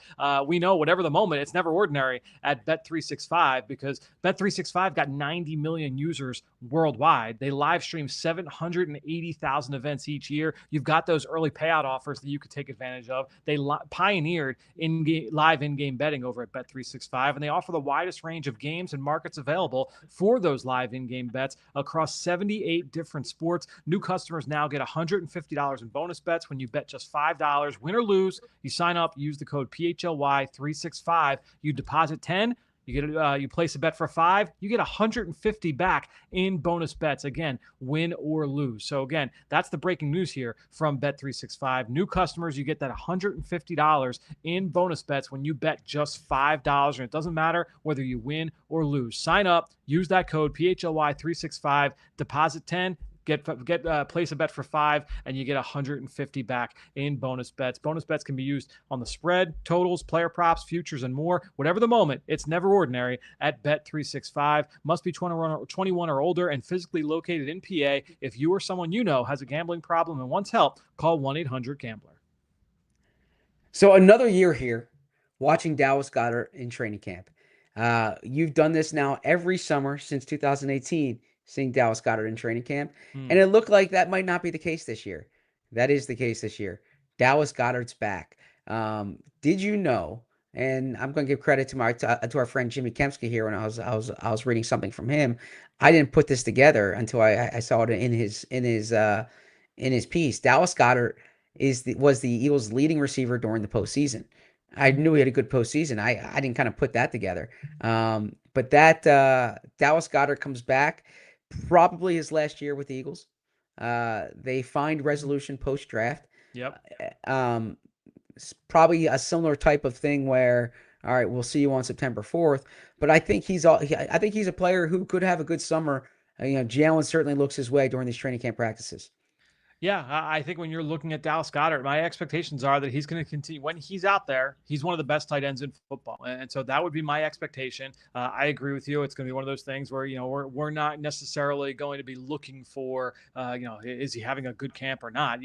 we know whatever the moment, it's never ordinary at Bet365 because Bet365 got 90 million users worldwide. They live stream 780,000 events each year. You've got those early payout offers that you could take advantage of. They pioneered live in-game betting over at Bet365, and they offer the widest range of games and markets available for those live in-game bets across 78 different sports. New customers now get $150 in bonus bets when you bet just $5. Win or lose, you sign up, use the code PHLY365. You deposit 10. You place a bet for 5, you get 150 back in bonus bets. Again, win or lose. So again, that's the breaking news here from Bet365. New customers, you get that $150 in bonus bets when you bet just $5, and it doesn't matter whether you win or lose. Sign up, use that code PHLY365, deposit 10. Place a bet for 5, and you get 150 back in bonus bets. Bonus bets can be used on the spread, totals, player props, futures, and more. Whatever the moment, it's never ordinary at Bet365. Must be 21 or older and physically located in PA. If you or someone you know has a gambling problem and wants help, call 1-800-GAMBLER. So another year here, watching Dallas Goedert in training camp. You've done this now every summer since 2018. Seeing Dallas Goedert in training camp. And it looked like that might not be the case this year. That is the case this year. Dallas Goedert's back. Did you know, and I'm going to give credit to our friend Jimmy Kempski here when I was reading something from him. I didn't put this together until I saw it in his piece. Dallas Goedert was the Eagles' leading receiver during the postseason. I knew he had a good postseason. I didn't kind of put that together. But that Dallas Goedert comes back. Probably his last year with the Eagles. They find resolution post-draft. Yep. Probably a similar type of thing where, all right, we'll see you on September 4th. But I think he's a player who could have a good summer. Jalen certainly looks his way during these training camp practices. Yeah, I think when you're looking at Dallas Goedert, my expectations are that he's going to continue. When he's out there, he's one of the best tight ends in football. And so that would be my expectation. I agree with you. It's going to be one of those things where, we're not necessarily going to be looking for, is he having a good camp or not?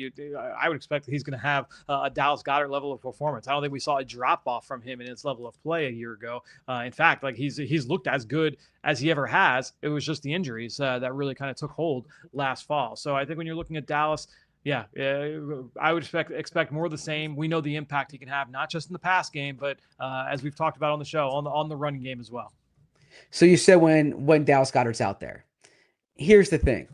I would expect that he's going to have a Dallas Goedert level of performance. I don't think we saw a drop off from him in his level of play a year ago. In fact, like he's looked as good as he ever has. It was just the injuries that really kind of took hold last fall. So I think when you're looking at Dallas, yeah, I would expect more of the same. We know the impact he can have, not just in the pass game, but as we've talked about on the show, on the running game as well. So you said when Dallas Goedert's out there. Here's the thing.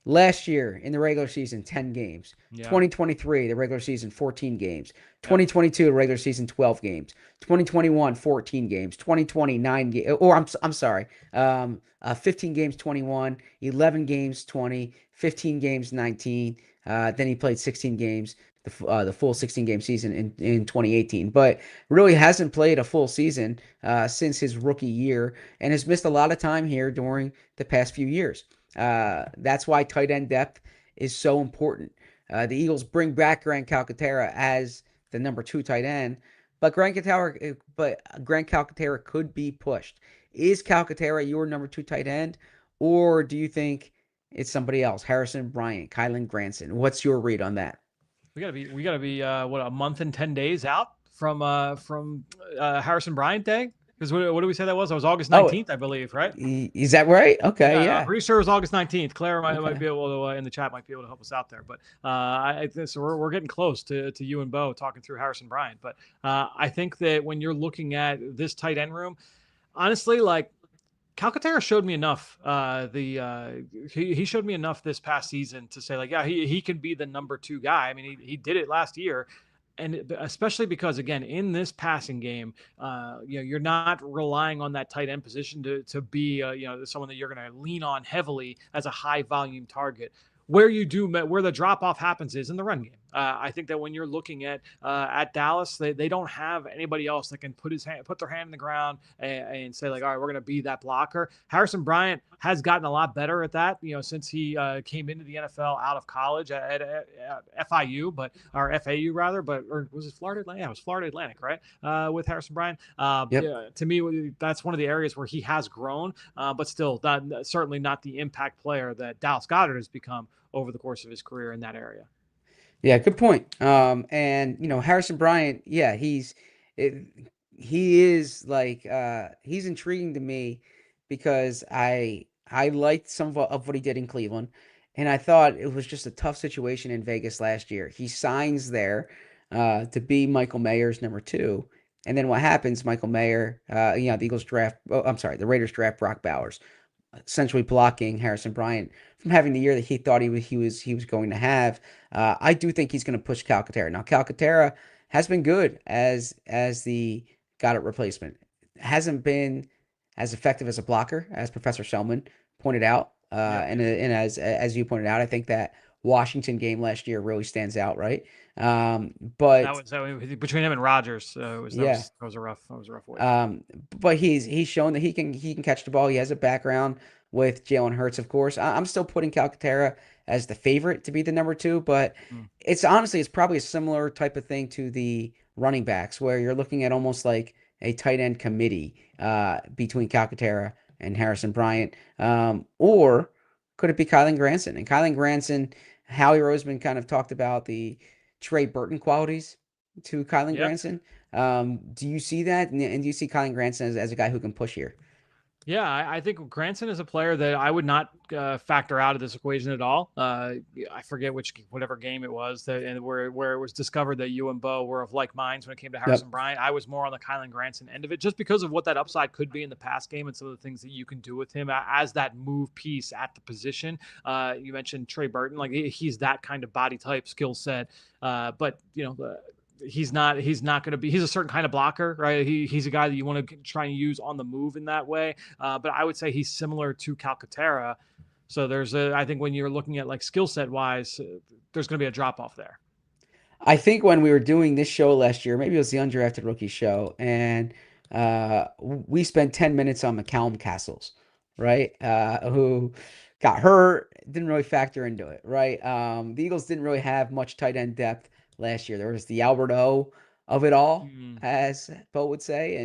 Last year in the regular season, 10 games. Yeah. 2023, the regular season, 14 games. 2022, the regular season, 12 games. 2021, 14 games. 2020, 9 games. Or I'm sorry, 15 games, 21. 11 games, 20. 15 games, 19. Then he played 16 games, the full 16-game season in 2018. But really hasn't played a full season since his rookie year and has missed a lot of time here during the past few years. That's why tight end depth is so important. The Eagles bring back Grant Calcaterra as the number 2 tight end, but Grant Calcaterra could be pushed. Is Calcaterra your number 2 tight end, or do you think it's somebody else? Harrison Bryant, Kylan Granson. What's your read on that? We gotta be a month and 10 days out from Harrison Bryant Day. Because what did we say that was? It was August 19th, I believe, right? Is that right? Okay, yeah. I'm pretty sure it was August 19th. Claire might be able to, in the chat, might be able to help us out there. But so we're getting close to you and Bo talking through Harrison Bryant. But I think that when you're looking at this tight end room, honestly, like, Calcaterra showed me enough. He showed me enough this past season to say, like, yeah, he can be the number 2 guy. I mean, he did it last year. And especially because, again, in this passing game, you're not relying on that tight end position to be someone that you're going to lean on heavily as a high volume target. Where the drop off happens is in the run game. I think that when you're looking at Dallas, they don't have anybody else that can put their hand in the ground and say, like, all right, we're going to be that blocker. Harrison Bryant has gotten a lot better at that, since he came into the NFL out of college at FIU, or FAU rather, or was it Florida Atlantic? Yeah, it was Florida Atlantic, right? With Harrison Bryant. Yep. Yeah, to me, that's one of the areas where he has grown, but still, certainly not the impact player that Dallas Goedert has become over the course of his career in that area. Yeah, good point. And Harrison Bryant, yeah, it, he is like he's intriguing to me because I liked some of what he did in Cleveland, and I thought it was just a tough situation in Vegas last year. He signs there to be Michael Mayer's number two, and then what happens? Michael Mayer, the Eagles draft. Oh, I'm sorry, the Raiders draft Brock Bowers, essentially blocking Harrison Bryant from having the year that he thought he was going to have. I do think he's going to push Calcaterra. Now Calcaterra has been good as the Goddard replacement. Hasn't been as effective as a blocker, as Professor Shellman pointed out. Yeah, And as you pointed out, I think that Washington game last year really stands out, right? But between him and Rodgers. yeah, That was a rough wait. but he's shown that he can catch the ball. He has a background with Jalen Hurts, of course. I'm still putting Calcaterra as the favorite to be the number two, but Mm. it's probably a similar type of thing to the running backs where you're looking at almost like a tight end committee between Calcaterra and Harrison Bryant. Or could it be Kylen Granson? And Kylen Granson, Howie Roseman kind of talked about the Trey Burton qualities to Kylen Yep. Granson. Do you see that? And do you see Colin Granson as a guy who can push here? Yeah, I think Granson is a player that I would not factor out of this equation at all. I forget whatever game it was where it was discovered that you and Bo were of like minds when it came to Yep. Harrison Bryant. I was more on the Kylen Granson end of it, just because of what that upside could be in the pass game and some of the things that you can do with him as that move piece at the position. You mentioned Trey Burton, like he's that kind of body type, skill set, but he's not going to be, he's a certain kind of blocker, right? He's a guy that you want to try and use on the move in that way. But I would say he's similar to Calcaterra. So I think when you're looking at like skill set wise, there's going to be a drop off there. I think when we were doing this show last year, maybe it was the undrafted rookie show, and we spent 10 minutes on McCallum Castles, right? Who got hurt, didn't really factor into it, right? The Eagles didn't really have much tight end depth last year. There was the Albert O of it all, as Bo would say,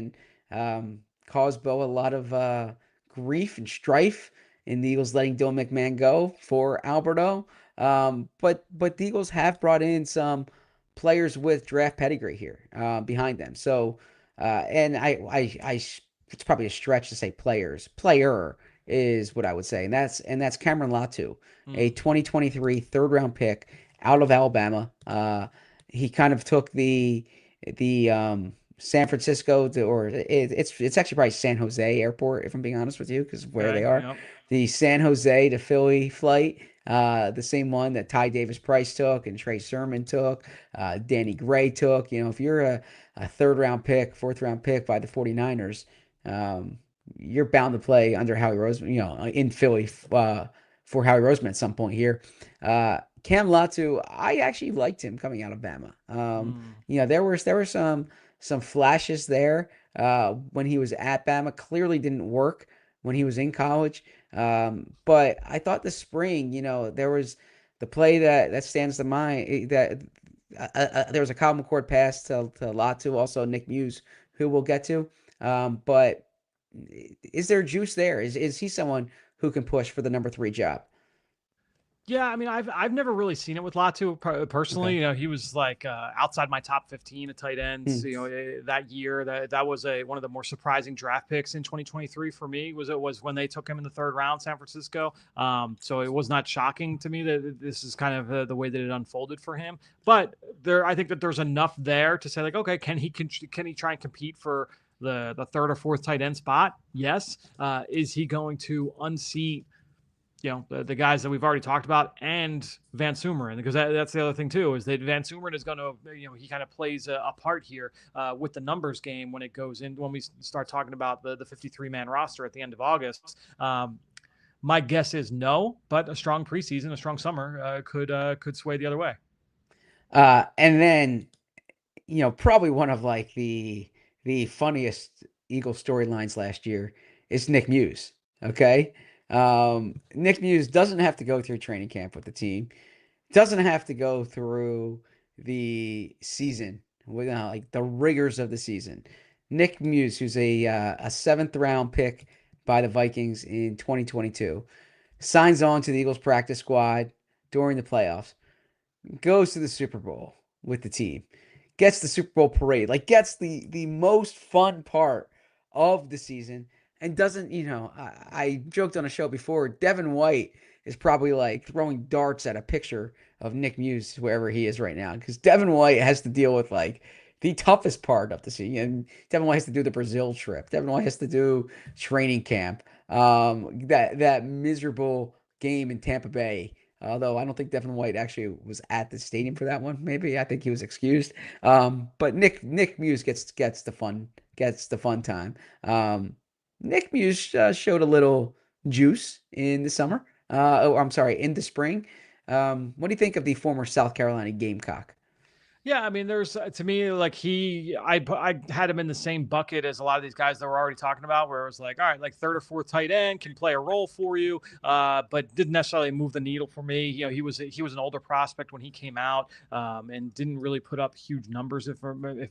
and caused Bo a lot of grief and strife in the Eagles letting Dylan McMahon go for Alberto. But the Eagles have brought in some players with draft pedigree here behind them. So, and it's probably a stretch to say players. Player is what I would say, and that's Cameron Latu, a 2023 third round pick out of Alabama. He kind of took the San Francisco it's actually probably San Jose Airport, if I'm being honest with you, because where they are. Yep. The San Jose to Philly flight, the same one that Ty Davis Price took and Trey Sermon took, Danny Gray took. If you're a third round pick, fourth round pick by the 49ers, you're bound to play under Howie Roseman, in Philly for Howie Roseman at some point here. Cam Latu, I actually liked him coming out of Bama. There were some flashes there when he was at Bama. Clearly didn't work when he was in college. But I thought the spring, there was the play that stands to mind that there was a Kyle McCord pass to Latu, also Nick Muse, who we'll get to. But is there juice there? Is he someone who can push for the number 3 job? Yeah, I mean, I've never really seen it with Latu personally. Okay. He was like outside my top 15 of tight ends. That year, that was one of the more surprising draft picks in 2023 for me. Was when they took him in the third round, San Francisco. So it was not shocking to me that this is kind of the way that it unfolded for him. But I think that there's enough there to say like, okay, can he try and compete for the third or fourth tight end spot? Yes. Is he going to unseat the guys that we've already talked about, and Van Sumeren, because that's the other thing too, is that Van Sumeren is going to, he kind of plays a part here with the numbers game when it goes in, when we start talking about the 53-man roster at the end of August. My guess is no, but a strong preseason, a strong summer could sway the other way. And then, probably one of like the funniest Eagle storylines last year is Nick Muse. Okay. Nick Muse doesn't have to go through training camp with the team, doesn't have to go through the season with like the rigors of the season. Nick Muse, who's a seventh round pick by the Vikings in 2022, signs on to the Eagles practice squad during the playoffs, goes to the Super Bowl with the team, gets the Super Bowl parade, like gets the most fun part of the season, and doesn't, I joked on a show before, Devin White is probably like throwing darts at a picture of Nick Muse wherever he is right now, because Devin White has to deal with like the toughest part of the season. And Devin White has to do the Brazil trip. Devin White has to do training camp. That miserable game in Tampa Bay. Although I don't think Devin White actually was at the stadium for that one. Maybe I think he was excused. But Nick Muse gets the fun time. Nick Muse showed a little juice in the summer. I'm sorry, in the spring. What do you think of the former South Carolina Gamecock? Yeah, I mean, there's to me like I had him in the same bucket as a lot of these guys that we're already talking about, where it was like, all right, like third or fourth tight end can play a role for you, but didn't necessarily move the needle for me. He was an older prospect when he came out, and didn't really put up huge numbers if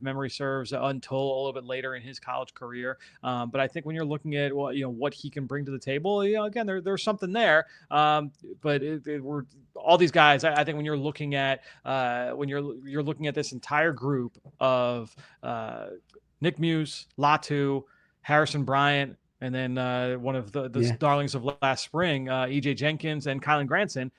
memory serves until a little bit later in his college career. But I think when you're looking at what he can bring to the table, again there's something there. But we're all these guys. I think when you're looking at when you're looking at this entire group of Nick Muse, Latu, Harrison Bryant, and then one of the darlings of last spring, E.J. Jenkins and Kylan Granson,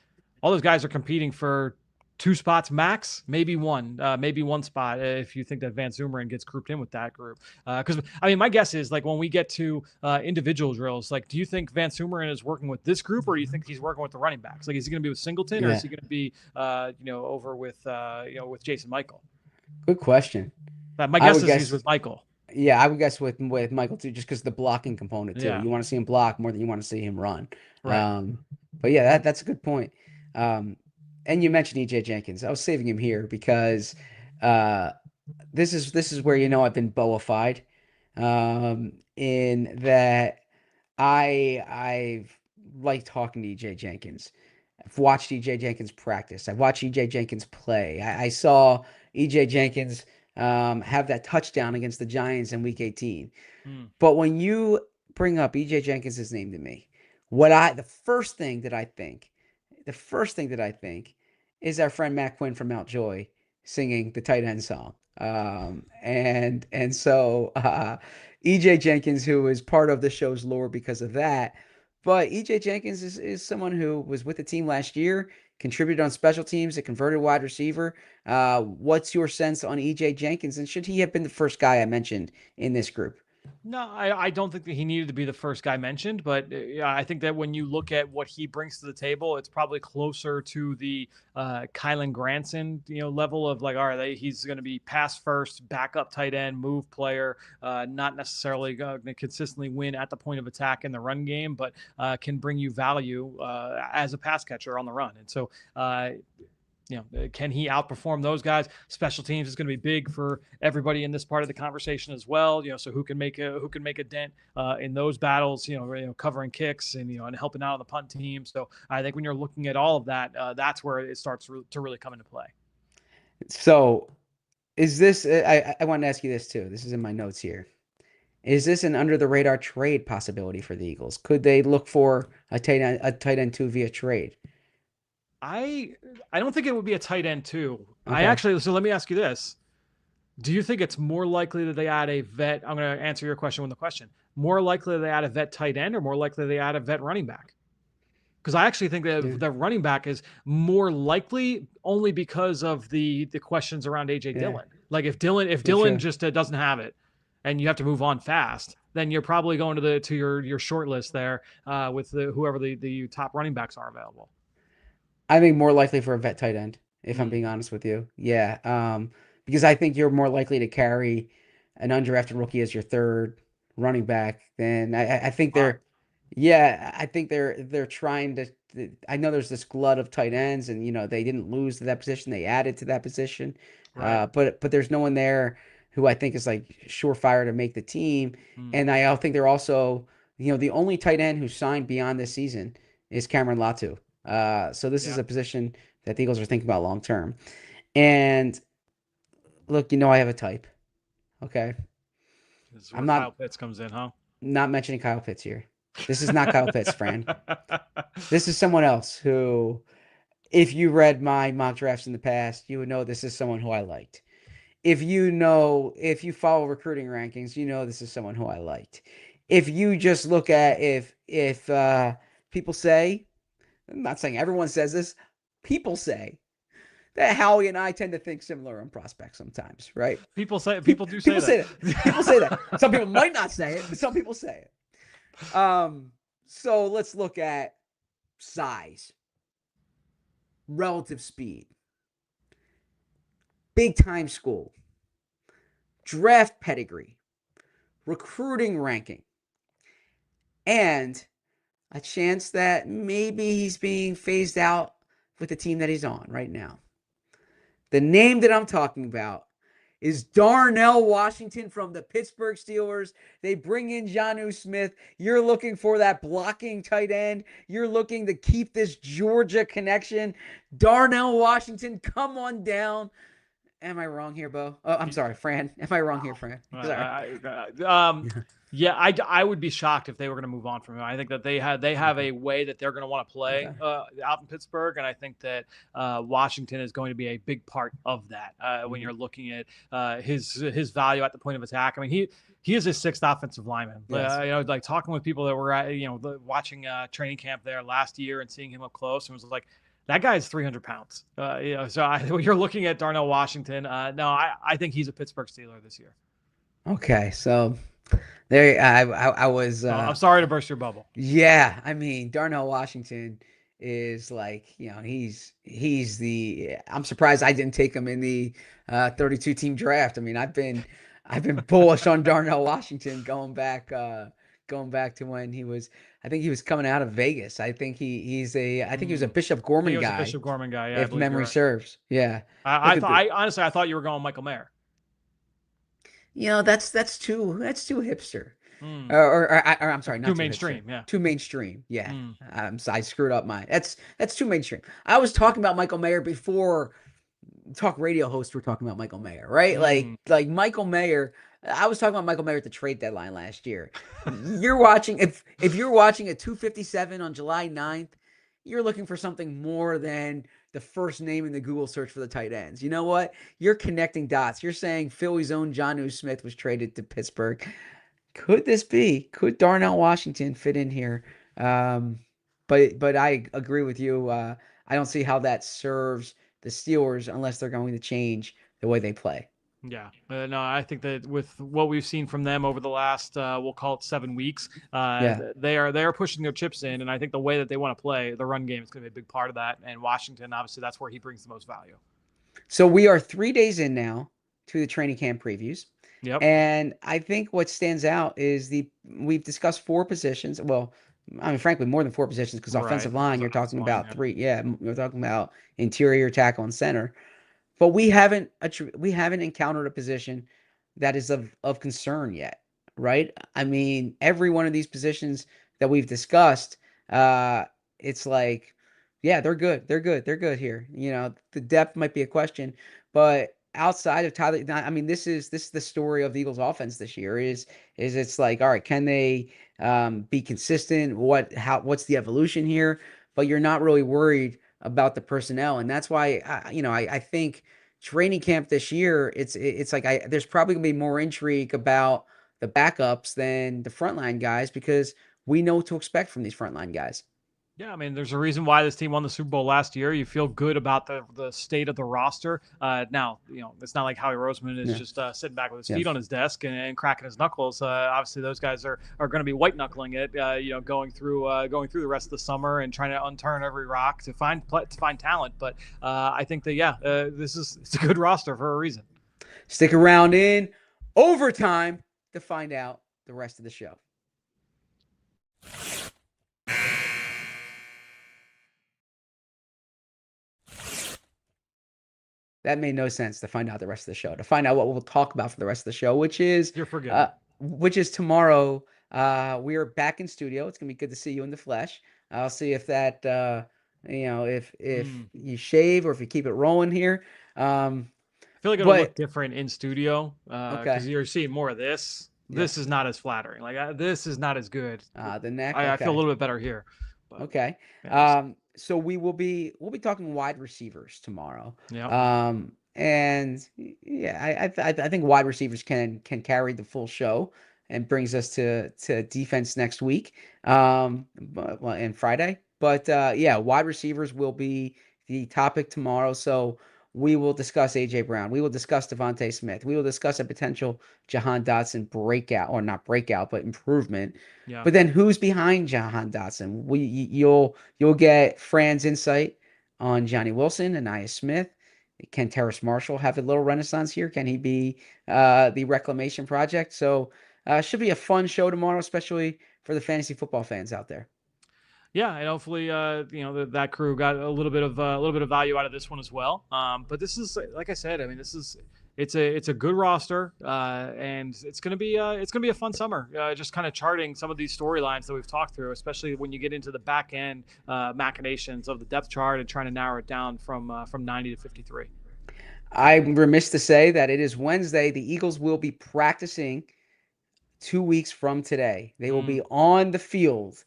all those guys are competing for 2 spots max, maybe one spot if you think that Van Sumeren gets grouped in with that group. Because I mean, my guess is like when we get to individual drills, like, do you think Van Sumeren is working with this group, or do you think he's working with the running backs? Like, is he going to be with Singleton, or is he going to be over with with Jason Michael? Good question. My guess is he's with Michael. Yeah, I would guess with Michael too, just because the blocking component too. Yeah. You want to see him block more than you want to see him run. Right. But yeah, that's a good point. And you mentioned E.J. Jenkins. I was saving him here because this is where I've been boified, in that I've liked talking to E.J. Jenkins. I've watched E.J. Jenkins practice. I've watched E.J. Jenkins play. I saw E.J. Jenkins have that touchdown against the Giants in Week 18. But when you bring up E.J. Jenkins' name to me, the first thing that I think is our friend Matt Quinn from Mount Joy singing the tight end song. And so E.J. Jenkins, who is part of the show's lore because of that, but E.J. Jenkins is someone who was with the team last year, contributed on special teams, a converted wide receiver. What's your sense on E.J. Jenkins, and should he have been the first guy I mentioned in this group? No, I don't think that he needed to be the first guy mentioned, but I think that when you look at what he brings to the table, it's probably closer to the Kylan Granson, level of like, all right, he's going to be pass first, backup tight end, move player, not necessarily going to consistently win at the point of attack in the run game, but can bring you value as a pass catcher on the run. And so, can he outperform those guys? Special teams is going to be big for everybody in this part of the conversation as well. So who can make a dent in those battles? Covering kicks and helping out on the punt team. So I think when you're looking at all of that, that's where it starts to really come into play. So, is this? I want to ask you this too. This is in my notes here. Is this an under the radar trade possibility for the Eagles? Could they look for a tight end 2 via trade? I don't think it would be a tight end too. Okay. So let me ask you this. Do you think it's more likely that they add a vet? I'm going to answer your question with the question. More likely that they add a vet tight end, or more likely they add a vet running back? Because I actually think that the running back is more likely only because of the questions around AJ Dillon. Like if Dillon just doesn't have it, and you have to move on fast, then you're probably going to your short list there with whoever the top running backs are available. I think more likely for a vet tight end, if I'm being honest with you. Yeah. Because I think you're more likely to carry an undrafted rookie as your third running back than I think they're, yeah, I think they're trying to. I know there's this glut of tight ends, and they didn't lose to that position; they added to that position. Right. But there's no one there who I think is like surefire to make the team. And I think they're also, the only tight end who signed beyond this season is Cameron Latu. So this is a position that the Eagles are thinking about long term. And look, I have a type. Okay. This is where Kyle Pitts comes in, huh? Not mentioning Kyle Pitts here. This is not Kyle Pitts, Fran. This is someone else who, if you read my mock drafts in the past, you would know this is someone who I liked. If you follow recruiting rankings, this is someone who I liked. If you just look at if people say, I'm not saying everyone says this, people say that Howie and I tend to think similar on prospects sometimes, right? People do say People say that. People say that. Some people might not say it, but some people say it. So let's look at size, relative speed, big time school, draft pedigree, recruiting ranking, and a chance that maybe he's being phased out with the team that he's on right now. The name that I'm talking about is Darnell Washington from the Pittsburgh Steelers. They bring in Jonnu Smith. You're looking for that blocking tight end. You're looking to keep this Georgia connection. Darnell Washington, come on down. Am I wrong here, Bo? Oh, I'm sorry, Fran. Am I wrong here, Fran? Sorry. Yeah, I would be shocked if they were going to move on from him. I think that they have a way that they're going to want to play out in Pittsburgh, and I think that Washington is going to be a big part of that when you're looking at his value at the point of attack. I mean, he is his sixth offensive lineman. Yes. Like talking with people that were at, watching training camp there last year and seeing him up close, and was like, that guy's 300 pounds. So when you're looking at Darnell Washington, no, I think he's a Pittsburgh Steeler this year. Okay, so there, I was. I'm sorry to burst your bubble. Yeah, I mean, Darnell Washington is like, he's the. I'm surprised I didn't take him in the 32 team draft. I mean, I've been bullish on Darnell Washington going back to when he was. I think he was coming out of Vegas. I think he was a Bishop Gorman guy. Bishop Gorman guy, yeah, if memory serves. Yeah. I honestly thought you were going Michael Mayer. That's too hipster. Or I'm sorry, not too mainstream. Hipster. Yeah, too mainstream. Yeah, I screwed up my. That's too mainstream. I was talking about Michael Mayer before talk radio hosts were talking about Michael Mayer, right? Like Michael Mayer. I was talking about Michael Mayer at the trade deadline last year. You're watching if you're watching a 257 on July 9th, you're looking for something more than the first name in the Google search for the tight ends. You know what? You're connecting dots. You're saying Philly's own Jonnu Smith was traded to Pittsburgh. Could Darnell Washington fit in here? But I agree with you. I don't see how that serves the Steelers unless they're going to change the way they play. Yeah, no, I think that with what we've seen from them over the last, we'll call it 7 weeks, they are pushing their chips in, and I think the way that they want to play the run game is going to be a big part of that. And Washington, obviously, that's where he brings the most value. So we are 3 days in now to the training camp previews. Yep. And I think what stands out is we've discussed 4 positions. Well, I mean, frankly, more than 4 positions because offensive line, you're talking about 3. Yeah, we're talking about interior tackle and center. But we haven't encountered a position that is of concern yet, right? I mean, every one of these positions that we've discussed, it's like, yeah, they're good. They're good here. The depth might be a question, but outside of Tyler, I mean, this is the story of the Eagles offense this year is it's like, all right, can they be consistent? What's the evolution here? But you're not really worried about the personnel. And that's why, I think training camp this year, it's like there's probably going to be more intrigue about the backups than the frontline guys because we know what to expect from these frontline guys. Yeah, I mean, there's a reason why this team won the Super Bowl last year. You feel good about the state of the roster. Now, it's not like Howie Roseman is just sitting back with his feet on his desk and cracking his knuckles. Obviously, those guys are going to be white knuckling it. Going through the rest of the summer and trying to unturn every rock to find talent. But I think that it's a good roster for a reason. Stick around in overtime to find out the rest of the show. That made no sense to find out the rest of the show. To find out what we'll talk about for the rest of the show, which is tomorrow. We are back in studio. It's gonna be good to see you in the flesh. I'll see if that if you shave or if you keep it rolling here. I feel like it'll look different in studio because you're seeing more of this. Yeah. This is not as flattering. This is not as good. The neck. I feel a little bit better here. But, okay. So we'll be talking wide receivers tomorrow. Yeah. And yeah, I think wide receivers can carry the full show, and brings us to defense next week. And Friday. But wide receivers will be the topic tomorrow. So we will discuss A.J. Brown. We will discuss Devontae Smith. We will discuss a potential Jahan Dotson breakout, or not breakout, but improvement. Yeah. But then who's behind Jahan Dotson? You'll get Fran's insight on Johnny Wilson and Nia Smith. Can Terrace Marshall have a little renaissance here? Can he be the reclamation project? So should be a fun show tomorrow, especially for the fantasy football fans out there. Yeah, and hopefully, that crew got a little bit of value out of this one as well. But this is, like I said, I mean, it's a good roster, and it's gonna be a fun summer. Just kind of charting some of these storylines that we've talked through, especially when you get into the back end machinations of the depth chart and trying to narrow it down from 90 to 53. I'm remiss to say that it is Wednesday. The Eagles will be practicing 2 weeks from today. They will be on the field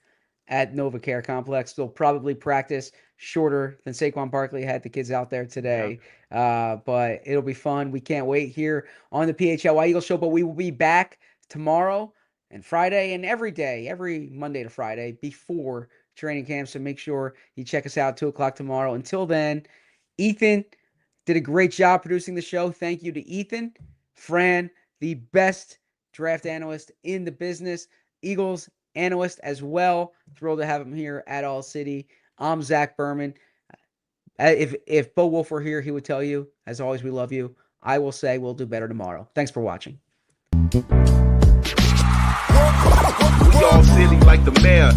at NovaCare Complex. They'll probably practice shorter than Saquon Barkley had the kids out there today. Yeah. But it'll be fun. We can't wait here on the PHLY Eagles Show. But we will be back tomorrow and Friday and every day, every Monday to Friday before training camp. So make sure you check us out 2 o'clock tomorrow. Until then, Ethan did a great job producing the show. Thank you to Ethan. Fran, the best draft analyst in the business. Eagles analyst as well. Thrilled to have him here at ALLCITY. I'm Zach Berman. If Bo Wolf were here, he would tell you, as always, we love you. I will say we'll do better tomorrow. Thanks for watching. We all silly like the mayor.